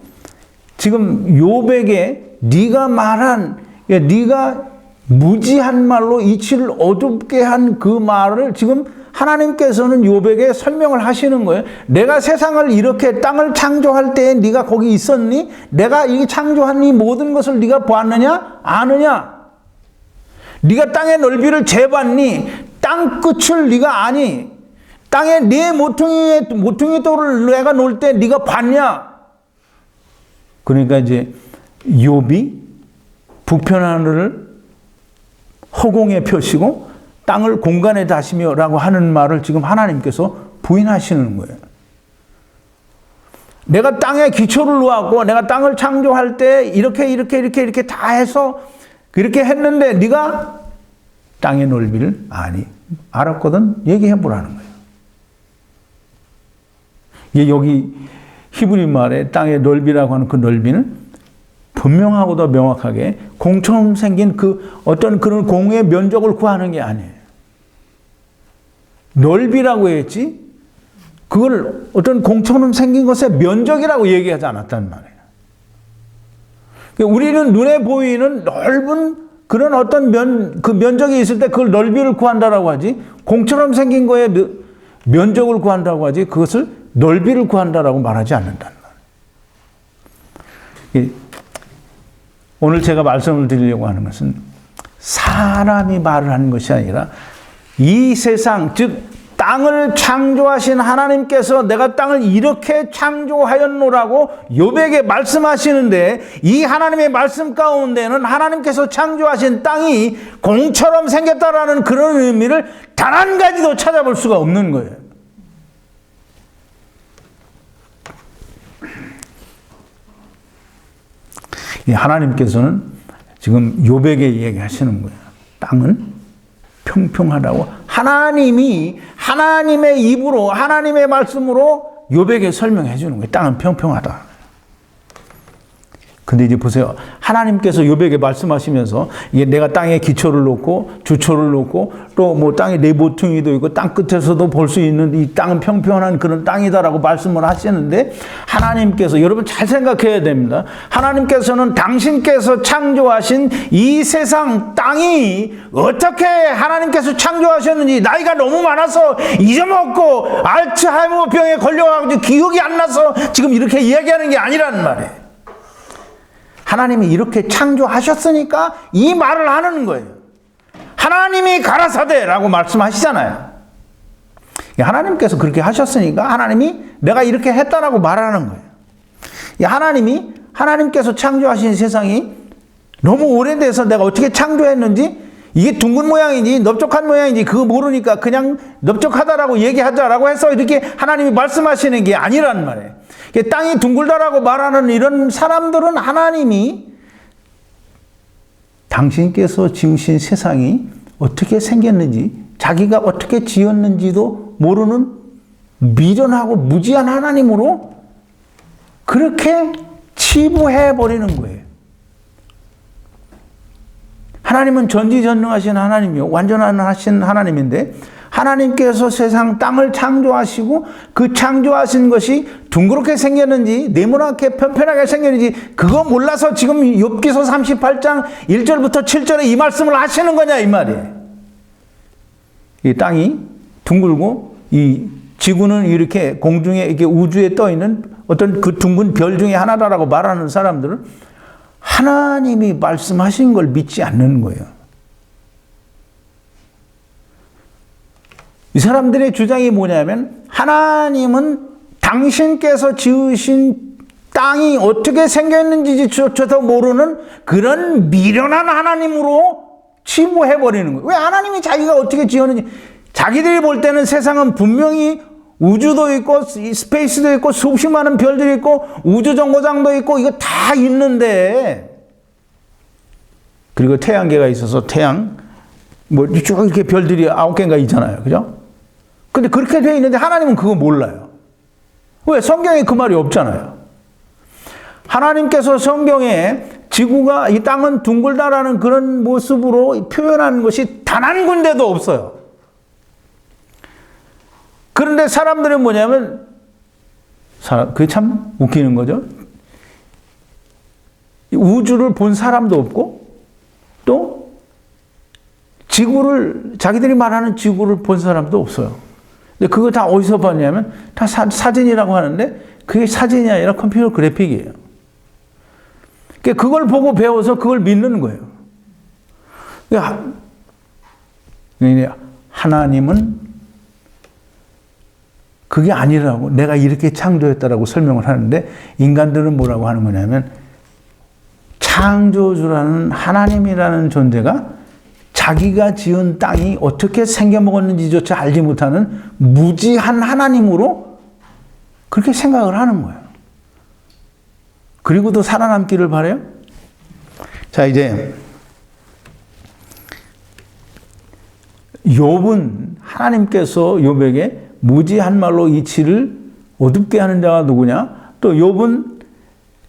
지금 욥에게 네가 말한 네가 무지한 말로 이치를 어둡게 한 그 말을 지금 하나님께서는 욥에게 설명을 하시는 거예요. 내가 세상을 이렇게 땅을 창조할 때에 네가 거기 있었니? 내가 이 창조한 이 모든 것을 네가 보았느냐? 아느냐? 네가 땅의 넓이를 재봤니? 땅 끝을 네가 아니? 땅에 네 모퉁이 돌을 내가 놓을 때 네가 봤냐? 그러니까 이제 욥이 북편 하늘을 허공에 펴시고 땅을 공간에 다시며라고 하는 말을 지금 하나님께서 부인하시는 거예요. 내가 땅에 기초를 놓았고 내가 땅을 창조할 때 이렇게 다 해서 그렇게 했는데 네가 땅의 넓이를 알았거든 얘기해 보라는 거예요. 이게 여기 히브리 말에 땅의 넓이라고 하는 그 넓이는 분명하고도 명확하게 공처럼 생긴 그 어떤 그런 공의 면적을 구하는 게 아니에요. 넓이라고 했지 그걸 어떤 공처럼 생긴 것의 면적이라고 얘기하지 않았단 말이에요. 우리는 눈에 보이는 넓은 그런 어떤 면적이 있을 때 그걸 넓이를 구한다라고 하지, 공처럼 생긴 거에 면적을 구한다고 하지, 그것을 넓이를 구한다라고 말하지 않는다는 말. 오늘 제가 말씀을 드리려고 하는 것은 사람이 말을 하는 것이 아니라 이 세상, 즉 땅을 창조하신 하나님께서 내가 땅을 이렇게 창조하였노라고 욥에게 말씀하시는데, 이 하나님의 말씀 가운데는 하나님께서 창조하신 땅이 공처럼 생겼다라는 그런 의미를 단 한 가지도 찾아볼 수가 없는 거예요. 하나님께서는 지금 욥에게 얘기하시는 거예요. 땅은 평평하다고 하나님이 하나님의 입으로, 하나님의 말씀으로 욥에게 설명해 주는 거예요. 땅은 평평하다. 근데 이제 보세요. 하나님께서 욥에게 말씀하시면서 이게 내가 땅에 기초를 놓고 주초를 놓고 또 뭐 땅에 내보퉁이도 있고 땅 끝에서도 볼 수 있는 이 땅은 평평한 그런 땅이다라고 말씀을 하시는데, 하나님께서, 여러분 잘 생각해야 됩니다. 하나님께서는 당신께서 창조하신 이 세상 땅이 어떻게 하나님께서 창조하셨는지 나이가 너무 많아서 잊어먹고 알츠하이머 병에 걸려가지고 기억이 안 나서 지금 이렇게 이야기하는 게 아니라는 말이에요. 하나님이 이렇게 창조하셨으니까 이 말을 하는 거예요. 하나님이 가라사대라고 말씀하시잖아요. 하나님께서 그렇게 하셨으니까 하나님이 내가 이렇게 했다라고 말하는 거예요. 하나님께서 창조하신 세상이 너무 오래돼서 내가 어떻게 창조했는지, 이게 둥근 모양인지 넓적한 모양인지 그거 모르니까 그냥 넓적하다라고 얘기하자라고 해서 이렇게 하나님이 말씀하시는 게 아니란 말이에요. 땅이 둥글다라고 말하는 이런 사람들은 하나님이 당신께서 지으신 세상이 어떻게 생겼는지, 자기가 어떻게 지었는지도 모르는 미련하고 무지한 하나님으로 그렇게 치부해버리는 거예요. 하나님은 전지전능하신 하나님이요, 완전하신 하나님인데, 하나님께서 세상 땅을 창조하시고 그 창조하신 것이 둥그렇게 생겼는지 네모나게 편편하게 생겼는지 그거 몰라서 지금 욥기서 38장 1절부터 7절에 이 말씀을 하시는 거냐 이 말이에요. 이 땅이 둥글고 이 지구는 이렇게 공중에 이렇게 우주에 떠 있는 어떤 그 둥근 별 중에 하나다라고 말하는 사람들은 하나님이 말씀하신 걸 믿지 않는 거예요. 이 사람들의 주장이 뭐냐면, 하나님은 당신께서 지으신 땅이 어떻게 생겼는지조차도 모르는 그런 미련한 하나님으로 치부해버리는 거예요. 왜 하나님이 자기가 어떻게 지었는지, 자기들이 볼 때는 세상은 분명히 우주도 있고 스페이스도 있고 수십 많은 별들이 있고 우주정거장도 있고 이거 다 있는데, 그리고 태양계가 있어서 태양 뭐 쭉 이렇게 별들이 9개인가 있잖아요. 그죠? 근데 그렇게 되어 있는데 하나님은 그거 몰라요. 왜? 성경에 그 말이 없잖아요. 하나님께서 성경에 지구가, 이 땅은 둥글다라는 그런 모습으로 표현하는 것이 단 한 군데도 없어요. 그런데 사람들은 뭐냐면, 그게 참 웃기는 거죠. 우주를 본 사람도 없고, 또 지구를, 자기들이 말하는 지구를 본 사람도 없어요. 근데 그거 다 어디서 봤냐면 다 사진이라고 하는데 그게 사진이 아니라 컴퓨터 그래픽이에요. 그러니까 그걸 보고 배워서 그걸 믿는 거예요. 그러니까 하나님은 그게 아니라고, 내가 이렇게 창조했다라고 설명을 하는데, 인간들은 뭐라고 하는 거냐면 창조주라는 하나님이라는 존재가 자기가 지은 땅이 어떻게 생겨먹었는지조차 알지 못하는 무지한 하나님으로 그렇게 생각을 하는 거예요. 그리고도 살아남기를 바라요. 자, 이제 욥은 하나님께서 욥에게 무지한 말로 이치를 어둡게 하는 자가 누구냐? 또 욥은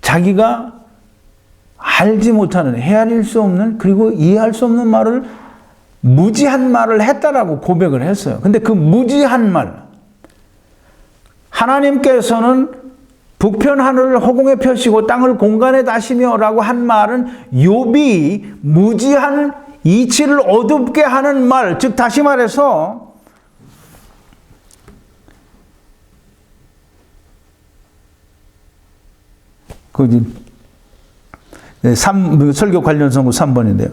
자기가 알지 못하는, 헤아릴 수 없는, 그리고 이해할 수 없는 말을, 무지한 말을 했다라고 고백을 했어요. 근데 그 무지한 말, 하나님께서는 북편 하늘을 허공에 펴시고 땅을 공간에 다시며라고 한 말은 욥이 무지한 이치를 어둡게 하는 말, 즉 다시 말해서 설교 관련 선고 3번인데요.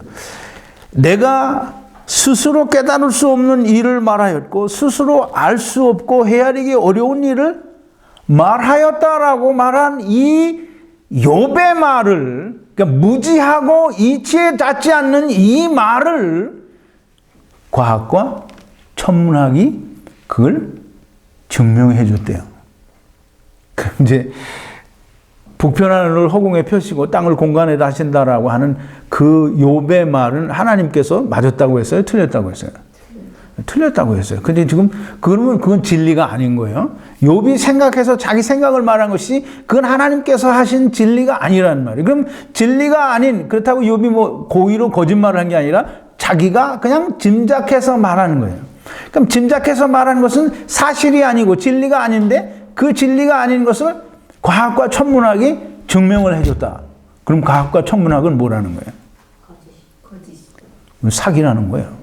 내가 스스로 깨달을 수 없는 일을 말하였고 스스로 알 수 없고 헤아리기 어려운 일을 말하였다라고 말한 이 욥의 말을, 그러니까 무지하고 이치에 닿지 않는 이 말을 과학과 천문학이 그걸 증명해 줬대요. 이제 북편 하늘을 허공에 펴시고 땅을 공간에 다신다라고 하는 그 욥의 말은 하나님께서 맞았다고 했어요? 틀렸다고 했어요? 틀렸다고 했어요. 근데 지금 그러면 그건 진리가 아닌 거예요. 욥이 생각해서 자기 생각을 말한 것이 그건 하나님께서 하신 진리가 아니라는 말이에요. 그럼 진리가 아닌, 그렇다고 욥이 뭐 고의로 거짓말을 한 게 아니라 자기가 그냥 짐작해서 말하는 거예요. 그럼 짐작해서 말하는 것은 사실이 아니고 진리가 아닌데 그 진리가 아닌 것을 과학과 천문학이 증명을 해줬다. 그럼 과학과 천문학은 뭐라는 거예요? 거짓. 사기라는 거예요.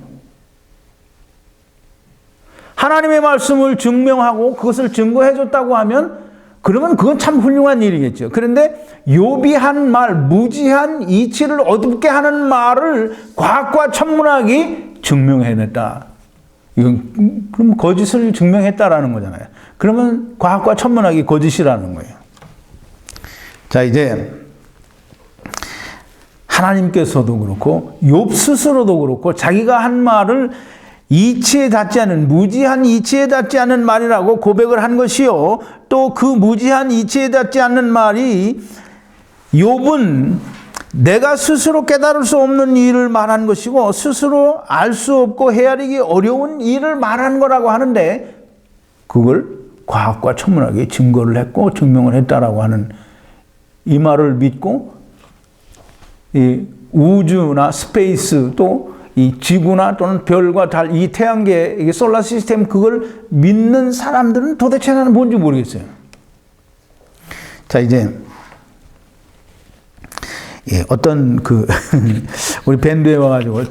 하나님의 말씀을 증명하고 그것을 증거해줬다고 하면 그러면 그건 참 훌륭한 일이겠죠. 그런데 욥이 한 말, 무지한 이치를 어둡게 하는 말을 과학과 천문학이 증명해냈다. 이건 그럼 거짓을 증명했다라는 거잖아요. 그러면 과학과 천문학이 거짓이라는 거예요. 자, 이제 하나님께서도 그렇고 욥 스스로도 그렇고 자기가 한 말을 이치에 닿지 않은, 무지한 이치에 닿지 않은 말이라고 고백을 한 것이요, 또 그 무지한 이치에 닿지 않는 말이 욥은 내가 스스로 깨달을 수 없는 일을 말한 것이고 스스로 알 수 없고 헤아리기 어려운 일을 말한 거라고 하는데 그걸 과학과 천문학이 증거를 했고 증명을 했다라고 하는 이 말을 믿고 이 우주나 스페이스 또 이 지구나 또는 별과 달, 이 태양계, 이 솔라 시스템 그걸 믿는 사람들은 도대체 나는 뭔지 모르겠어요. 자, 이제 어떤 우리 밴드에 와가지고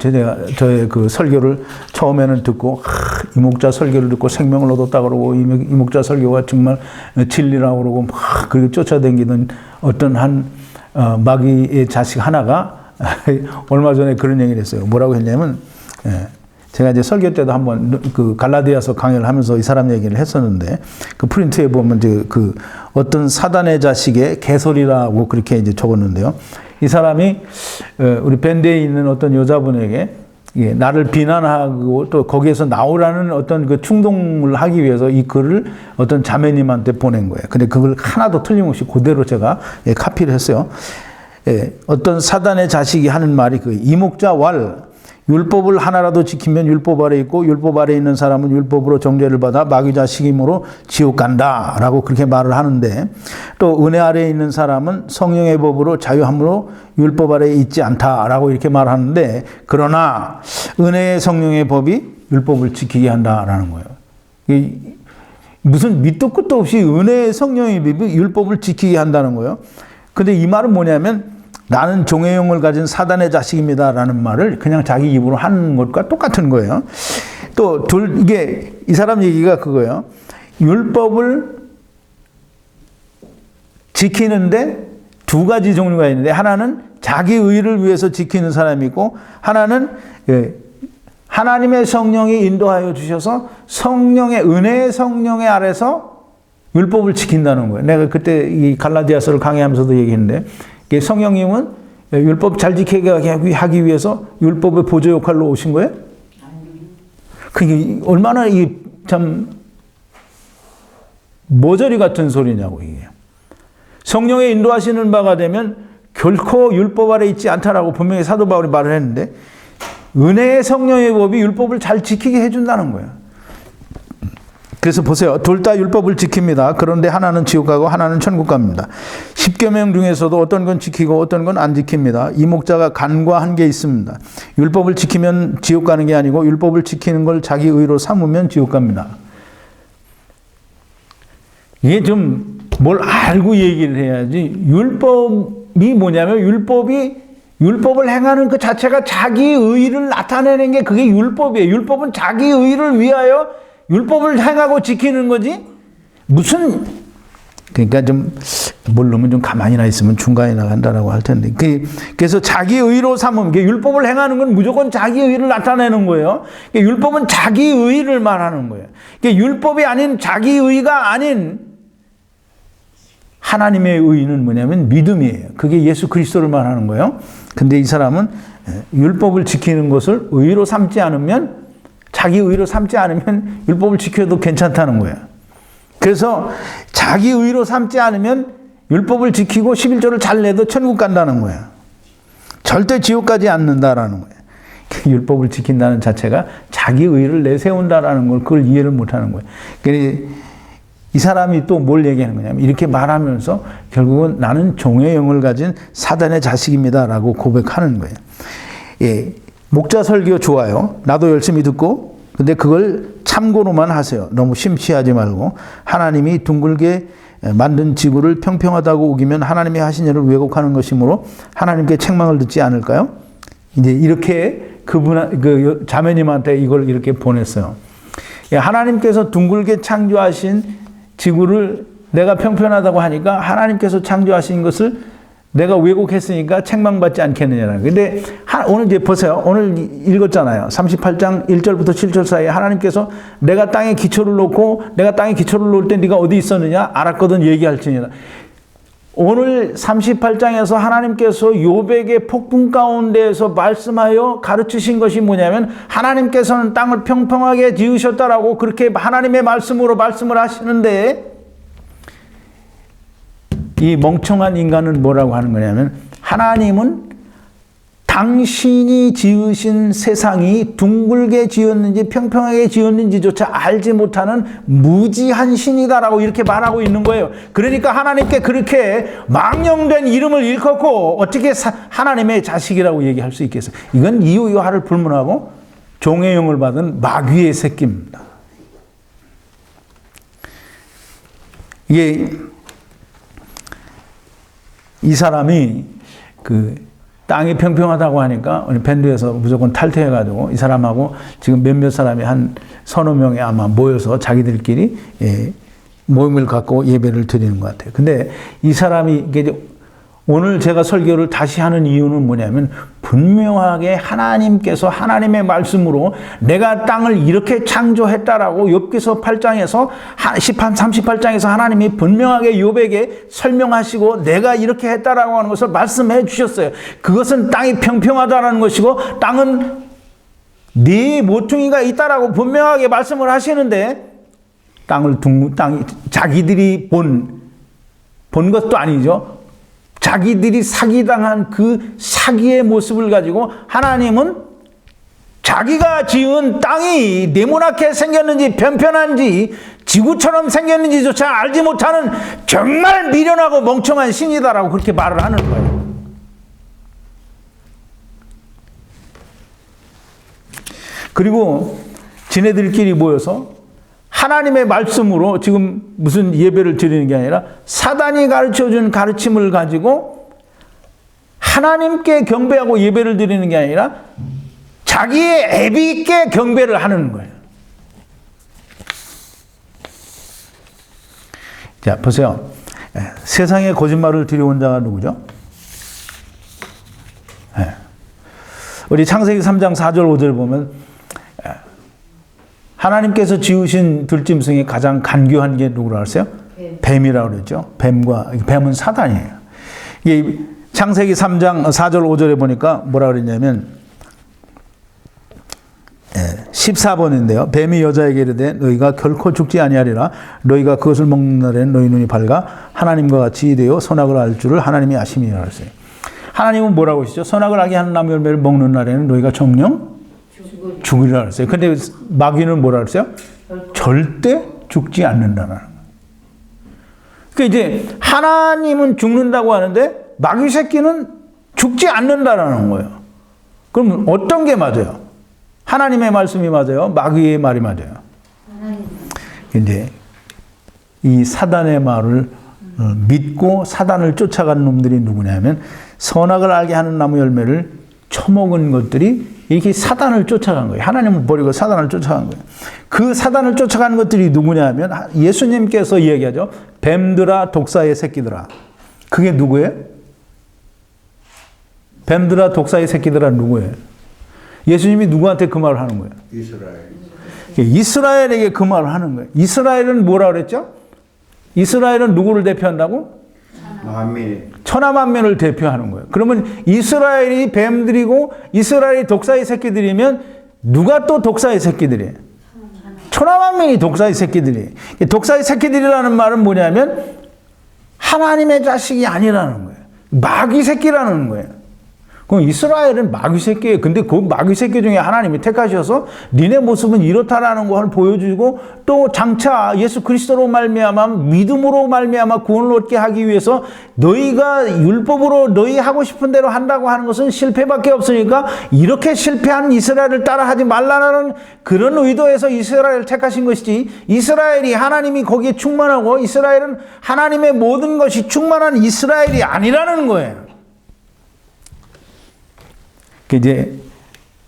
저의 그 설교를 처음에는 듣고 이 목자 설교를 듣고 생명을 얻었다 그러고 이 목자 설교가 정말 진리라고 그러고 막 그렇게 쫓아다니던 어떤 한 마귀의 자식 하나가 얼마 전에 그런 얘기를 했어요. 뭐라고 했냐면, 제가 이제 설교 때도 한번 그 갈라디아서 강의를 하면서 이 사람 얘기를 했었는데, 그 프린트에 보면 이제 그 어떤 사단의 자식의 개설이라고 그렇게 이제 적었는데요. 이 사람이 우리 밴드에 있는 어떤 여자분에게 나를 비난하고 또 거기에서 나오라는 어떤 그 충동을 하기 위해서 이 글을 어떤 자매님한테 보낸 거예요. 근데 그걸 하나도 틀림없이 그대로 제가 카피를 했어요. 어떤 사단의 자식이 하는 말이 이목자왈, 율법을 하나라도 지키면 율법 아래 있고 율법 아래 있는 사람은 율법으로 정죄를 받아 마귀 자식이므로 지옥 간다 라고 그렇게 말을 하는데, 또 은혜 아래 있는 사람은 성령의 법으로 자유함으로 율법 아래 있지 않다 라고 이렇게 말하는데, 그러나 은혜의 성령의 법이 율법을 지키게 한다라는 거예요. 무슨 밑도 끝도 없이 은혜의 성령의 법이 율법을 지키게 한다는 거예요. 근데 이 말은 뭐냐면 나는 종의 영을 가진 사단의 자식입니다라는 말을 그냥 자기 입으로 하는 것과 똑같은 거예요. 또 이게 이 사람 얘기가 그거예요. 율법을 지키는데 두 가지 종류가 있는데, 하나는 자기 의를 위해서 지키는 사람이 있고, 하나는 하나님의 성령이 인도하여 주셔서 성령의 은혜의 성령의 아래서 율법을 지킨다는 거예요. 내가 그때 이 갈라디아서를 강의하면서도 얘기했는데, 성령님은 율법 잘 지키게 하기 위해서 율법의 보조 역할로 오신 거예요? 그게 얼마나 참 모조리 같은 소리냐고 이게. 성령의 인도하시는 바가 되면 결코 율법 아래 있지 않다라고 분명히 사도 바울이 말을 했는데, 은혜의 성령의 법이 율법을 잘 지키게 해준다는 거예요. 그래서 보세요. 둘 다 율법을 지킵니다. 그런데 하나는 지옥 가고 하나는 천국 갑니다. 10계명 중에서도 어떤 건 지키고 어떤 건 안 지킵니다. 이목자가 간과 한 게 있습니다. 율법을 지키면 지옥 가는 게 아니고 율법을 지키는 걸 자기 의로 삼으면 지옥 갑니다. 이게 좀 뭘 알고 얘기를 해야지. 율법이 뭐냐면 율법을 행하는 그 자체가 자기의 의를 나타내는 게 그게 율법이에요. 율법은 자기의 의를 위하여 율법을 행하고 지키는 거지. 그러니까 좀 모르면 좀 가만히나 있으면 중간에 나간다라고 할 텐데. 그래서 자기 의로 삼음. 율법을 행하는 건 무조건 자기 의를 나타내는 거예요. 율법은 자기 의를 말하는 거예요. 율법이 아닌 자기 의가 아닌 하나님의 의는 뭐냐면 믿음이에요. 그게 예수 그리스도를 말하는 거예요. 근데 이 사람은 율법을 지키는 것을 의로 삼지 않으면, 자기 의로 삼지 않으면 율법을 지켜도 괜찮다는 거예요. 그래서 자기 의로 삼지 않으면 율법을 지키고 11조를 잘 내도 천국 간다는 거야. 절대 지옥 가지 않는다라는 거야. 율법을 지킨다는 자체가 자기 의를 내세운다라는 걸 그걸 이해를 못하는 거야. 이 사람이 또 뭘 얘기하는 거냐면 이렇게 말하면서 결국은 나는 종의 영을 가진 사단의 자식입니다라고 고백하는 거예요. 예, 목자 설교 좋아요. 나도 열심히 듣고 근데 그걸 참고로만 하세요. 너무 심취하지 말고. 하나님이 둥글게 만든 지구를 평평하다고 우기면 하나님이 하신 일을 왜곡하는 것이므로 하나님께 책망을 듣지 않을까요? 이제 이렇게 그 자매님한테 이걸 이렇게 보냈어요. 하나님께서 둥글게 창조하신 지구를 내가 평평하다고 하니까 하나님께서 창조하신 것을 내가 왜곡했으니까 책망받지 않겠느냐라는. 근데 오늘 이제 보세요. 오늘 읽었잖아요. 38장 1절부터 7절 사이에 하나님께서 내가 땅에 기초를 놓고 내가 땅에 기초를 놓을 때 네가 어디 있었느냐? 알았거든 얘기할지니라. 오늘 38장에서 하나님께서 욥에게 폭풍 가운데에서 말씀하여 가르치신 것이 뭐냐면 하나님께서는 땅을 평평하게 지으셨다라고 그렇게 하나님의 말씀으로 말씀을 하시는데 이 멍청한 인간은 뭐라고 하는 거냐면 하나님은 당신이 지으신 세상이 둥글게 지었는지 평평하게 지었는지조차 알지 못하는 무지한 신이다라고 이렇게 말하고 있는 거예요. 그러니까 하나님께 그렇게 망령된 이름을 일컫고 어떻게 하나님의 자식이라고 얘기할 수 있겠어요? 이건 이유요하를 불문하고 종의 영을 받은 마귀의 새끼입니다. 이게 이 사람이 땅이 평평하다고 하니까 밴드에서 무조건 탈퇴해가지고 이 사람하고 지금 몇몇 사람이 한 서너 명이 아마 모여서 자기들끼리 모임을 갖고 예배를 드리는 것 같아요. 근데 이 사람이 오늘 제가 설교를 다시 하는 이유는 뭐냐면 분명하게 하나님께서 하나님의 말씀으로 내가 땅을 이렇게 창조했다라고 욥기서 8장에서 38장에서 하나님이 분명하게 욥에게 설명하시고 내가 이렇게 했다라고 하는 것을 말씀해 주셨어요. 그것은 땅이 평평하다라는 것이고 땅은 네 모퉁이가 있다라고 분명하게 말씀을 하시는데 땅이 자기들이 본 것도 아니죠. 자기들이 사기당한 그 사기의 모습을 가지고 하나님은 자기가 지은 땅이 네모나게 생겼는지 편편한지 지구처럼 생겼는지조차 알지 못하는 정말 미련하고 멍청한 신이다라고 그렇게 말을 하는 거예요. 그리고 지네들끼리 모여서 하나님의 말씀으로 지금 무슨 예배를 드리는 게 아니라 사단이 가르쳐준 가르침을 가지고 하나님께 경배하고 예배를 드리는 게 아니라 자기의 애비께 경배를 하는 거예요. 자, 보세요. 세상에 거짓말을 들여온 자가 누구죠? 우리 창세기 3장 4절 5절 보면 하나님께서 지으신 들짐승이 가장 간교한 게 누구라고 하세요? 뱀이라고 그랬죠. 뱀은 사단이에요. 이게 창세기 3장 4절 5절에 보니까 뭐라 그랬냐면 14번인데요. 뱀이 여자에게 이르되 너희가 결코 죽지 아니하리라. 너희가 그것을 먹는 날에는 너희 눈이 밝아 하나님과 같이 되어 선악을 알 줄을 하나님이 아심이라 했어요. 하나님은 뭐라고 하시죠? 선악을 알게 하는 나무 열매를 먹는 날에는 너희가 정령 죽으리라 그랬어요. 근데 마귀는 뭐라 그랬어요? 절대 죽지 않는다는 거예요. 그러니까 이제 하나님은 죽는다고 하는데 마귀 새끼는 죽지 않는다라는 거예요. 그럼 어떤 게 맞아요? 하나님의 말씀이 맞아요? 마귀의 말이 맞아요? 근데 이 사단의 말을 믿고 사단을 쫓아간 놈들이 누구냐면 선악을 알게 하는 나무 열매를 처먹은 것들이 이렇게 사단을 쫓아간 거예요. 하나님을 버리고 사단을 쫓아간 거예요. 그 사단을 쫓아간 것들이 누구냐면 예수님께서 이야기하죠. 뱀들아 독사의 새끼들아. 그게 누구예요? 뱀들아 독사의 새끼들아 누구예요? 예수님이 누구한테 그 말을 하는 거예요? 이스라엘에게 그 말을 하는 거예요. 이스라엘은 뭐라 그랬죠? 이스라엘은 누구를 대표한다고? 천하만민을 대표하는 거예요. 그러면 이스라엘이 뱀들이고 이스라엘이 독사의 새끼들이면 누가 또 독사의 새끼들이에요? 천하만민이 독사의 새끼들이에요. 독사의 새끼들이라는 말은 뭐냐면 하나님의 자식이 아니라는 거예요. 마귀 새끼라는 거예요. 그럼 이스라엘은 마귀 새끼예요. 근데 그 마귀 새끼 중에 하나님이 택하셔서 니네 모습은 이렇다라는 걸 보여주고 또 장차 예수 그리스도로 말미암아 믿음으로 말미암아 구원을 얻게 하기 위해서 너희가 율법으로 너희 하고 싶은 대로 한다고 하는 것은 실패밖에 없으니까 이렇게 실패한 이스라엘을 따라하지 말라는 그런 의도에서 이스라엘을 택하신 것이지, 이스라엘이 하나님이 거기에 충만하고 이스라엘은 하나님의 모든 것이 충만한 이스라엘이 아니라는 거예요. 이제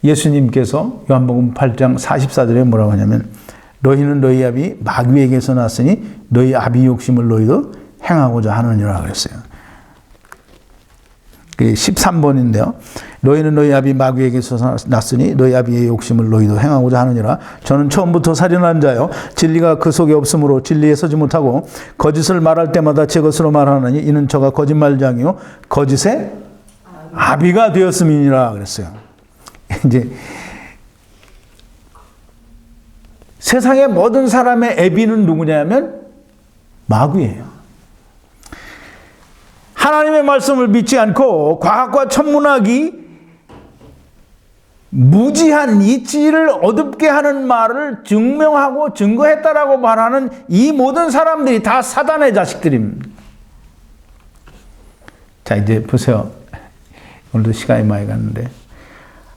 예수님께서 요한복음 8장 44절에 뭐라고 하냐면 너희는 너희 아비 마귀에게서 났으니 너희 아비 욕심을 너희도 행하고자 하느니라 그랬어요. 13번인데요. 너희는 너희 아비 마귀에게서 났으니 너희 아비의 욕심을 너희도 행하고자 하느니라. 저는 처음부터 살인한 자요 진리가 그 속에 없으므로 진리에 서지 못하고 거짓을 말할 때마다 제 것으로 말하느니 이는 저가 거짓말장이요 거짓의 아비가 되었음이니라 그랬어요. 이제 세상의 모든 사람의 애비는 누구냐면 마귀예요. 하나님의 말씀을 믿지 않고 과학과 천문학이 무지한 이치를 어둡게 하는 말을 증명하고 증거했다라고 말하는 이 모든 사람들이 다 사단의 자식들입니다. 자, 이제 보세요. 오늘도 시간이 많이 갔는데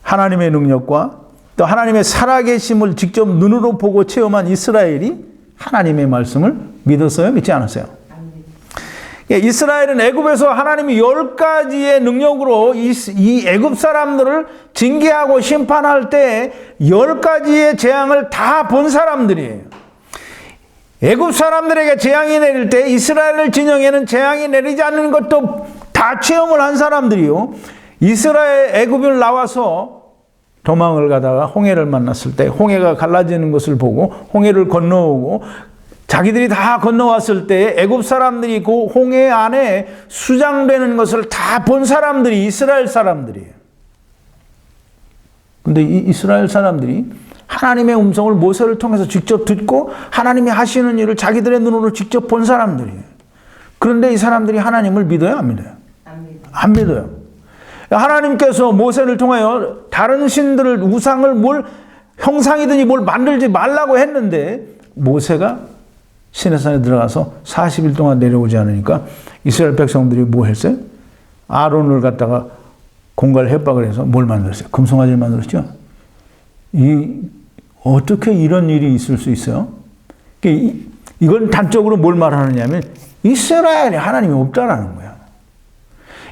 하나님의 능력과 또 하나님의 살아계심을 직접 눈으로 보고 체험한 이스라엘이 하나님의 말씀을 믿었어요? 믿지 않았어요? 이스라엘은 애굽에서 하나님이 10가지의 능력으로 이 애굽 사람들을 징계하고 심판할 때 10가지의 재앙을 다 본 사람들이에요. 애굽 사람들에게 재앙이 내릴 때 이스라엘 진영에는 재앙이 내리지 않는 것도 다 체험을 한 사람들이요. 이스라엘 애굽을 나와서 도망을 가다가 홍해를 만났을 때 홍해가 갈라지는 것을 보고 홍해를 건너오고 자기들이 다 건너왔을 때 애굽 사람들이 그 홍해 안에 수장되는 것을 다 본 사람들이 이스라엘 사람들이에요. 근데 이 이스라엘 사람들이 하나님의 음성을 모세를 통해서 직접 듣고 하나님이 하시는 일을 자기들의 눈으로 직접 본 사람들이에요. 그런데 이 사람들이 하나님을 믿어요? 안 믿어요? 안 믿어요. 하나님께서 모세를 통하여 다른 신들을 우상을 뭘 형상이든지 뭘 만들지 말라고 했는데 모세가 시내산에 들어가서 40일 동안 내려오지 않으니까 이스라엘 백성들이 뭐 했어요? 아론을 갖다가 공갈 협박을 해서 뭘 만들었어요? 금송아지를 만들었죠? 어떻게 이런 일이 있을 수 있어요? 이건 단적으로 뭘 말하느냐면 이스라엘에 하나님이 없다라는 거예요.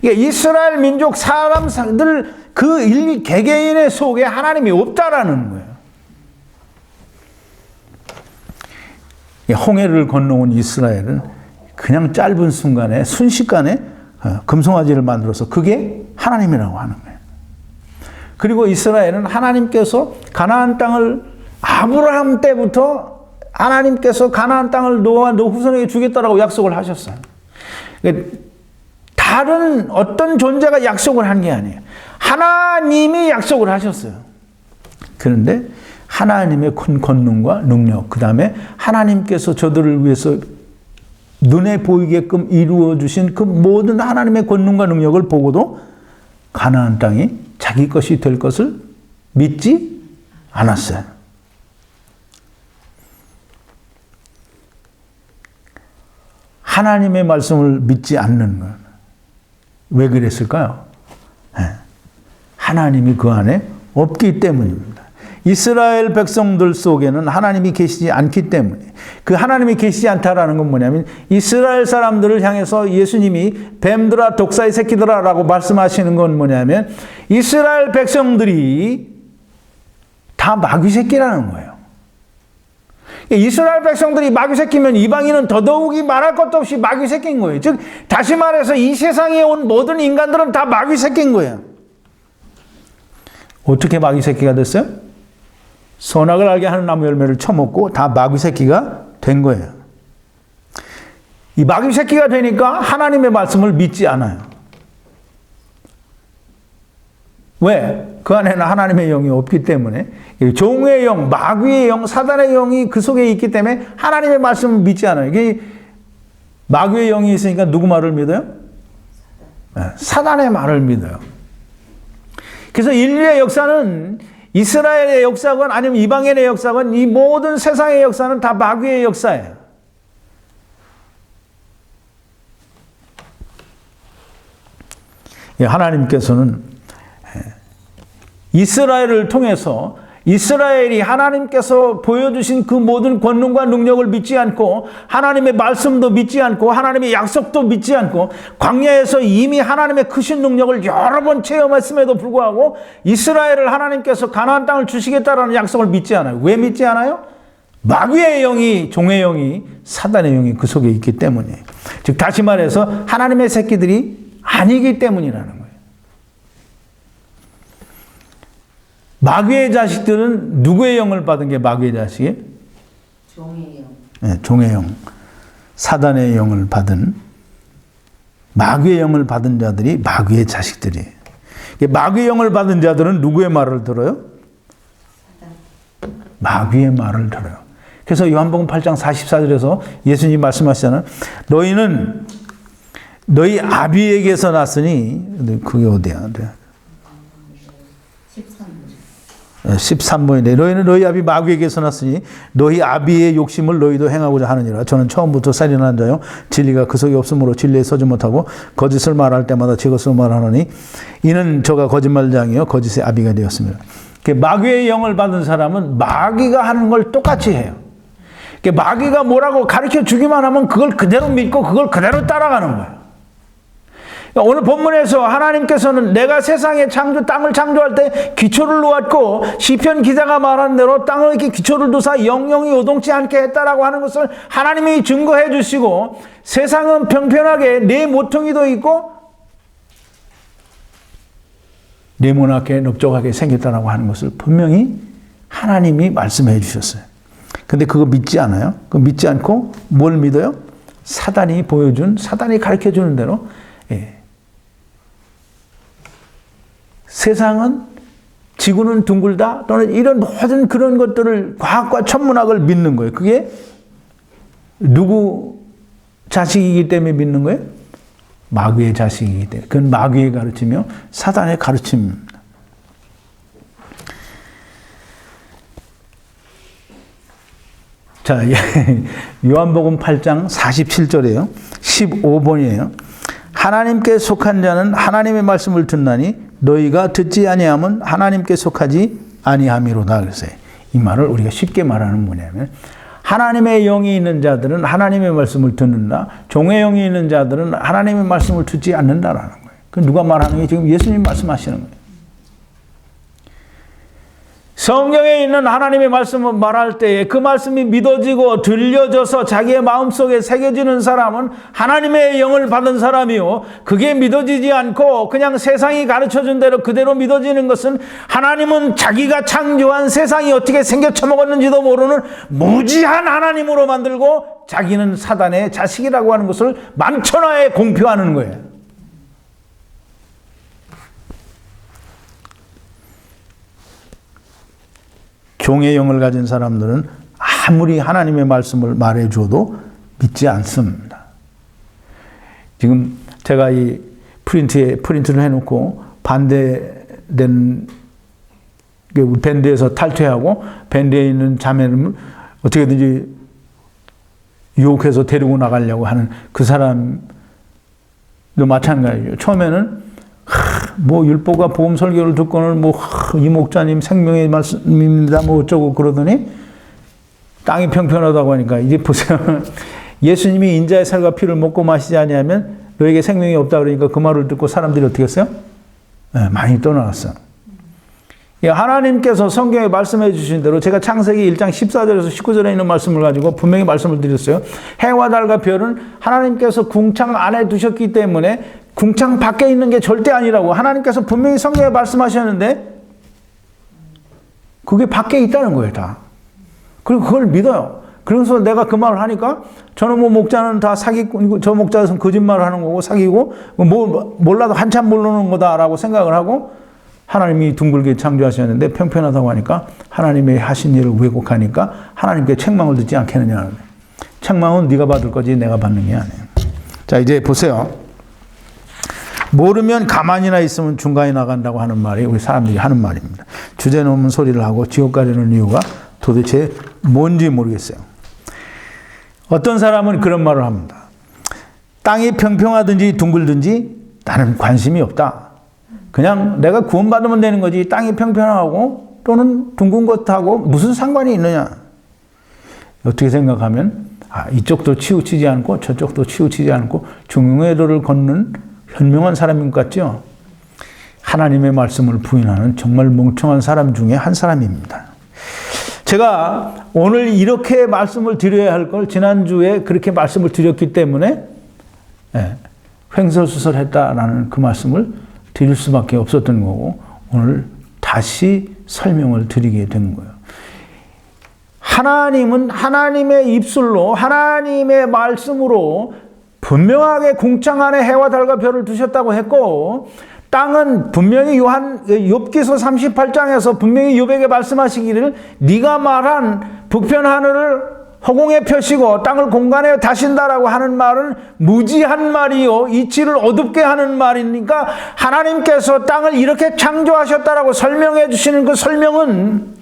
이스라엘 민족 사람들 그 개개인의 속에 하나님이 없다라는 거예요. 홍해를 건너온 이스라엘은 그냥 짧은 순간에 순식간에 금송아지를 만들어서 그게 하나님이라고 하는 거예요. 그리고 이스라엘은 하나님께서 가나안 땅을 아브라함 때부터 하나님께서 가나안 땅을 너와 너 후손에게 주겠다라고 약속을 하셨어요. 다른 어떤 존재가 약속을 한 게 아니에요. 하나님이 약속을 하셨어요. 그런데 하나님의 큰 권능과 능력, 그 다음에 하나님께서 저들을 위해서 눈에 보이게끔 이루어 주신 그 모든 하나님의 권능과 능력을 보고도 가나안 땅이 자기 것이 될 것을 믿지 않았어요. 하나님의 말씀을 믿지 않는 것. 왜 그랬을까요? 하나님이 그 안에 없기 때문입니다. 이스라엘 백성들 속에는 하나님이 계시지 않기 때문에, 그 하나님이 계시지 않다라는 건 뭐냐면 이스라엘 사람들을 향해서 예수님이 뱀들아 독사의 새끼들아 라고 말씀하시는 건 뭐냐면 이스라엘 백성들이 다 마귀 새끼라는 거예요. 이스라엘 백성들이 마귀 새끼면 이방인은 더더욱이 말할 것도 없이 마귀 새끼인 거예요. 즉 다시 말해서 이 세상에 온 모든 인간들은 다 마귀 새끼인 거예요. 어떻게 마귀 새끼가 됐어요? 선악을 알게 하는 나무 열매를 처먹고 다 마귀 새끼가 된 거예요. 이 마귀 새끼가 되니까 하나님의 말씀을 믿지 않아요. 왜? 그 안에는 하나님의 영이 없기 때문에, 종의 영, 마귀의 영, 사단의 영이 그 속에 있기 때문에 하나님의 말씀을 믿지 않아요. 이게 마귀의 영이 있으니까 누구 말을 믿어요? 사단의 말을 믿어요. 그래서 인류의 역사는 이스라엘의 역사건 아니면 이방인의 역사건 이 모든 세상의 역사는 다 마귀의 역사예요. 하나님께서는 이스라엘을 통해서 이스라엘이 하나님께서 보여주신 그 모든 권능과 능력을 믿지 않고 하나님의 말씀도 믿지 않고 하나님의 약속도 믿지 않고 광야에서 이미 하나님의 크신 능력을 여러 번 체험했음에도 불구하고 이스라엘을 하나님께서 가나안 땅을 주시겠다라는 약속을 믿지 않아요. 왜 믿지 않아요? 마귀의 영이, 종의 영이, 사단의 영이 그 속에 있기 때문이에요. 즉 다시 말해서 하나님의 새끼들이 아니기 때문이라는 거예요. 마귀의 자식들은 누구의 영을 받은 게 마귀의 자식이에요? 종의 영. 네, 종의 영. 사단의 영을 받은, 마귀의 영을 받은 자들이 마귀의 자식들이에요. 마귀의 영을 받은 자들은 누구의 말을 들어요? 마귀의 말을 들어요. 그래서 요한복음 8장 44절에서 예수님이 말씀하시잖아요. 너희는 너희 아비에게서 났으니, 그게 어디야? 13번인데 너희는 너희 아비 마귀에게서 났으니 너희 아비의 욕심을 너희도 행하고자 하느니라. 저는 처음부터 살인한 자요 진리가 그 속에 없으므로 진리에 서지 못하고 거짓을 말할 때마다 제 것을 말하노니 이는 저가 거짓말장이요 거짓의 아비가 되었습니다. 마귀의 영을 받은 사람은 마귀가 하는 걸 똑같이 해요. 마귀가 뭐라고 가르쳐 주기만 하면 그걸 그대로 믿고 그걸 그대로 따라가는 거예요. 오늘 본문에서 하나님께서는 내가 세상의 땅을 창조할 때 기초를 놓았고 시편 기자가 말한 대로 땅을 이렇게 기초를 두사 영영이 요동치 않게 했다라고 하는 것을 하나님이 증거해 주시고 세상은 평평하게 네 모퉁이도 있고 네모나게 넓적하게 생겼다라고 하는 것을 분명히 하나님이 말씀해 주셨어요. 근데 그거 믿지 않아요? 그거 믿지 않고 뭘 믿어요? 사단이 사단이 가르쳐 주는 대로 세상은 지구는 둥글다 또는 이런 모든 그런 것들을 과학과 천문학을 믿는 거예요. 그게 누구 자식이기 때문에 믿는 거예요? 마귀의 자식이기 때문에. 그건 마귀의 가르침이요 사단의 가르침입니다. 자, 요한복음 8장 47절이에요. 15번이에요. 하나님께 속한 자는 하나님의 말씀을 듣나니 너희가 듣지 아니하면 하나님께 속하지 아니함이로다. 그랬어요. 이 말을 우리가 쉽게 말하는 뭐냐면 하나님의 영이 있는 자들은 하나님의 말씀을 듣는다. 종의 영이 있는 자들은 하나님의 말씀을 듣지 않는다라는 거예요. 그 누가 말하는 게 지금 예수님 말씀하시는 거예요. 성경에 있는 하나님의 말씀을 말할 때에 그 말씀이 믿어지고 들려져서 자기의 마음속에 새겨지는 사람은 하나님의 영을 받은 사람이요. 그게 믿어지지 않고 그냥 세상이 가르쳐준 대로 그대로 믿어지는 것은 하나님은 자기가 창조한 세상이 어떻게 생겨 처먹었는지도 모르는 무지한 하나님으로 만들고 자기는 사단의 자식이라고 하는 것을 만천하에 공표하는 거예요. 종의 영을 가진 사람들은 아무리 하나님의 말씀을 말해줘도 믿지 않습니다. 지금 제가 이 프린트를 해놓고 반대된 밴드에서 탈퇴하고 밴드에 있는 자매를 어떻게든지 유혹해서 데리고 나가려고 하는 그 사람도 마찬가지죠. 처음에는 뭐 율법과 복음 설교를 듣고는 뭐 이 목자님 생명의 말씀입니다 뭐 어쩌고 그러더니 땅이 평평하다고 하니까 이제 보세요. 예수님이 인자의 살과 피를 먹고 마시지 아니하면 너에게 생명이 없다 그러니까 그 말을 듣고 사람들이 어떻게 했어요? 네, 많이 떠나갔어요. 하나님께서 성경에 말씀해 주신 대로 제가 창세기 1장 14절에서 19절에 있는 말씀을 가지고 분명히 말씀을 드렸어요. 해와 달과 별은 하나님께서 궁창 안에 두셨기 때문에 궁창 밖에 있는 게 절대 아니라고 하나님께서 분명히 성경에 말씀하셨는데 그게 밖에 있다는 거예요, 다. 그리고 그걸 믿어요. 그래서 내가 그 말을 하니까 저는 뭐 목자는 다 사기꾼이고 저 목자는 거짓말을 하는 거고 사기고 뭐 몰라도 한참 모르는 거다라고 생각을 하고 하나님이 둥글게 창조하셨는데 평평하다고 하니까 하나님의 하신 일을 왜곡하니까 하나님께 책망을 듣지 않겠느냐. 책망은 네가 받을 거지 내가 받는 게 아니에요. 자, 이제 보세요. 모르면 가만히나 있으면 중간에 나간다고 하는 말이 우리 사람들이 하는 말입니다. 주제 넘은 소리를 하고 지옥 가려는 이유가 도대체 뭔지 모르겠어요. 어떤 사람은 그런 말을 합니다. 땅이 평평하든지 둥글든지 나는 관심이 없다. 그냥 내가 구원받으면 되는 거지 땅이 평평하고 또는 둥근 것하고 무슨 상관이 있느냐. 어떻게 생각하면 이쪽도 치우치지 않고 저쪽도 치우치지 않고 중용의 도를 걷는 현명한 사람인 것 같죠? 하나님의 말씀을 부인하는 정말 멍청한 사람 중에 한 사람입니다. 제가 오늘 이렇게 말씀을 드려야 할 걸 지난주에 그렇게 말씀을 드렸기 때문에 횡설수설했다라는 그 말씀을 드릴 수밖에 없었던 거고 오늘 다시 설명을 드리게 된 거예요. 하나님은 하나님의 입술로 하나님의 말씀으로 분명하게 궁창 안에 해와 달과 별을 두셨다고 했고 땅은 분명히 욥기서 38장에서 분명히 욥에게 말씀하시기를 네가 말한 북편 하늘을 허공에 펴시고 땅을 공간에 다신다라고 하는 말은 무지한 말이요 이치를 어둡게 하는 말이니까 하나님께서 땅을 이렇게 창조하셨다라고 설명해 주시는 그 설명은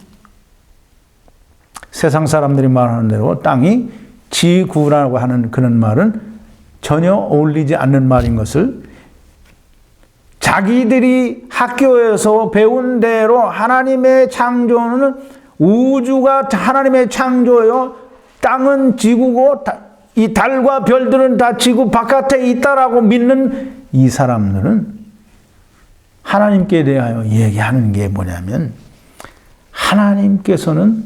세상 사람들이 말하는 대로 땅이 지구라고 하는 그런 말은 전혀 어울리지 않는 말인 것을 자기들이 학교에서 배운 대로 하나님의 창조는 우주가 하나님의 창조요 땅은 지구고 이 달과 별들은 다 지구 바깥에 있다라고 믿는 이 사람들은 하나님께 대하여 얘기하는 게 뭐냐면 하나님께서는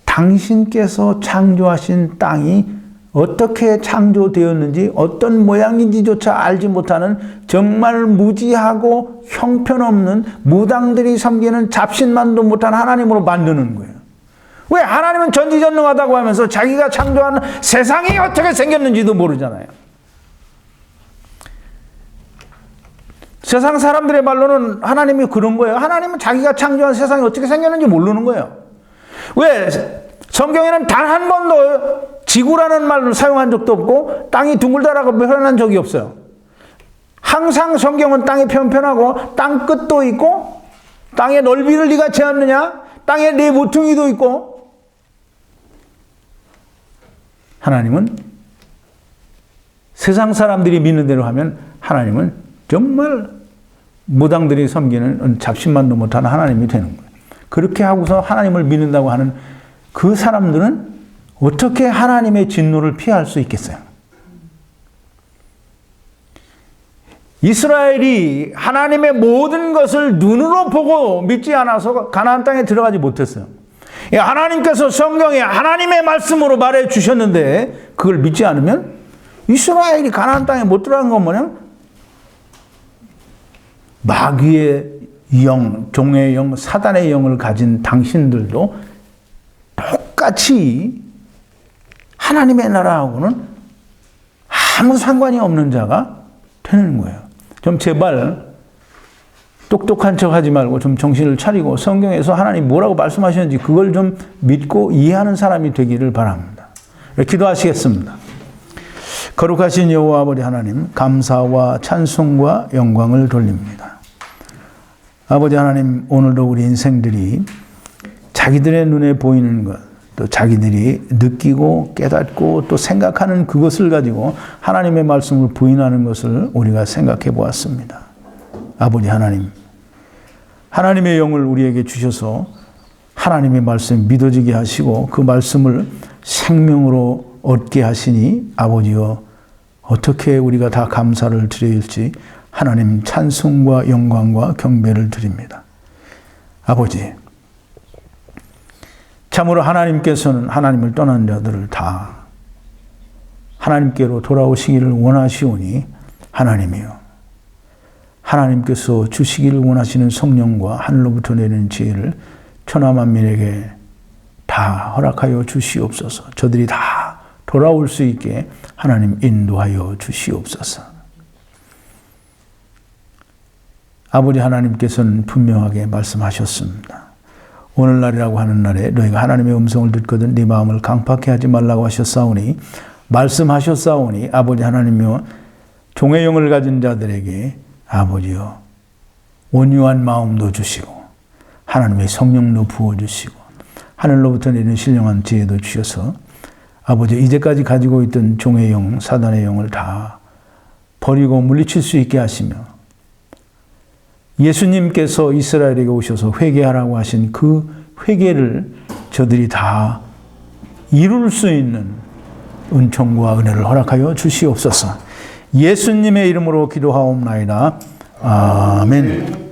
당신께서 창조하신 땅이 어떻게 창조되었는지 어떤 모양인지조차 알지 못하는 정말 무지하고 형편없는 무당들이 섬기는 잡신만도 못한 하나님으로 만드는 거예요. 왜? 하나님은 전지전능하다고 하면서 자기가 창조한 세상이 어떻게 생겼는지도 모르잖아요. 세상 사람들의 말로는 하나님이 그런 거예요. 하나님은 자기가 창조한 세상이 어떻게 생겼는지 모르는 거예요. 왜? 성경에는 단 한 번도 지구라는 말을 사용한 적도 없고 땅이 둥글다라고 표현한 적이 없어요. 항상 성경은 땅이 평평하고 땅 끝도 있고 땅의 넓이를 네가 재었느냐? 땅에 네 모퉁이도 있고 하나님은 세상 사람들이 믿는 대로 하면 하나님은 정말 무당들이 섬기는 잡신만도 못하는 하나님이 되는 거예요. 그렇게 하고서 하나님을 믿는다고 하는 그 사람들은 어떻게 하나님의 진노를 피할 수 있겠어요? 이스라엘이 하나님의 모든 것을 눈으로 보고 믿지 않아서 가나안 땅에 들어가지 못했어요. 하나님께서 성경에 하나님의 말씀으로 말해 주셨는데 그걸 믿지 않으면 이스라엘이 가나안 땅에 못 들어간 건 뭐냐? 마귀의 영, 종의 영, 사단의 영을 가진 당신들도 똑같이 하나님의 나라하고는 아무 상관이 없는 자가 되는 거예요. 좀 제발 똑똑한 척 하지 말고 좀 정신을 차리고 성경에서 하나님 뭐라고 말씀하셨는지 그걸 좀 믿고 이해하는 사람이 되기를 바랍니다. 기도하시겠습니다. 거룩하신 여호와 아버지 하나님, 감사와 찬송과 영광을 돌립니다. 아버지 하나님, 오늘도 우리 인생들이 자기들의 눈에 보이는 것, 또 자기들이 느끼고 깨닫고 또 생각하는 그것을 가지고 하나님의 말씀을 부인하는 것을 우리가 생각해 보았습니다. 아버지 하나님, 하나님의 영을 우리에게 주셔서 하나님의 말씀 믿어지게 하시고 그 말씀을 생명으로 얻게 하시니 아버지여, 어떻게 우리가 다 감사를 드릴지 하나님 찬송과 영광과 경배를 드립니다. 아버지, 참으로 하나님께서는 하나님을 떠난 자들을 다 하나님께로 돌아오시기를 원하시오니 하나님이여, 하나님께서 주시기를 원하시는 성령과 하늘로부터 내리는 지혜를 천하만민에게 다 허락하여 주시옵소서. 저들이 다 돌아올 수 있게 하나님 인도하여 주시옵소서. 아버지 하나님께서는 분명하게 말씀하셨습니다. 오늘날이라고 하는 날에 너희가 하나님의 음성을 듣거든 네 마음을 강팍해 하지 말라고 하셨사오니, 말씀하셨사오니 아버지 하나님이여, 종의 영을 가진 자들에게 아버지여 온유한 마음도 주시고 하나님의 성령도 부어주시고 하늘로부터 내리는 신령한 지혜도 주셔서 아버지 이제까지 가지고 있던 종의 영, 사단의 영을 다 버리고 물리칠 수 있게 하시며, 예수님께서 이스라엘에게 오셔서 회개하라고 하신 그 회개를 저들이 다 이룰 수 있는 은총과 은혜를 허락하여 주시옵소서. 예수님의 이름으로 기도하옵나이다. 아멘.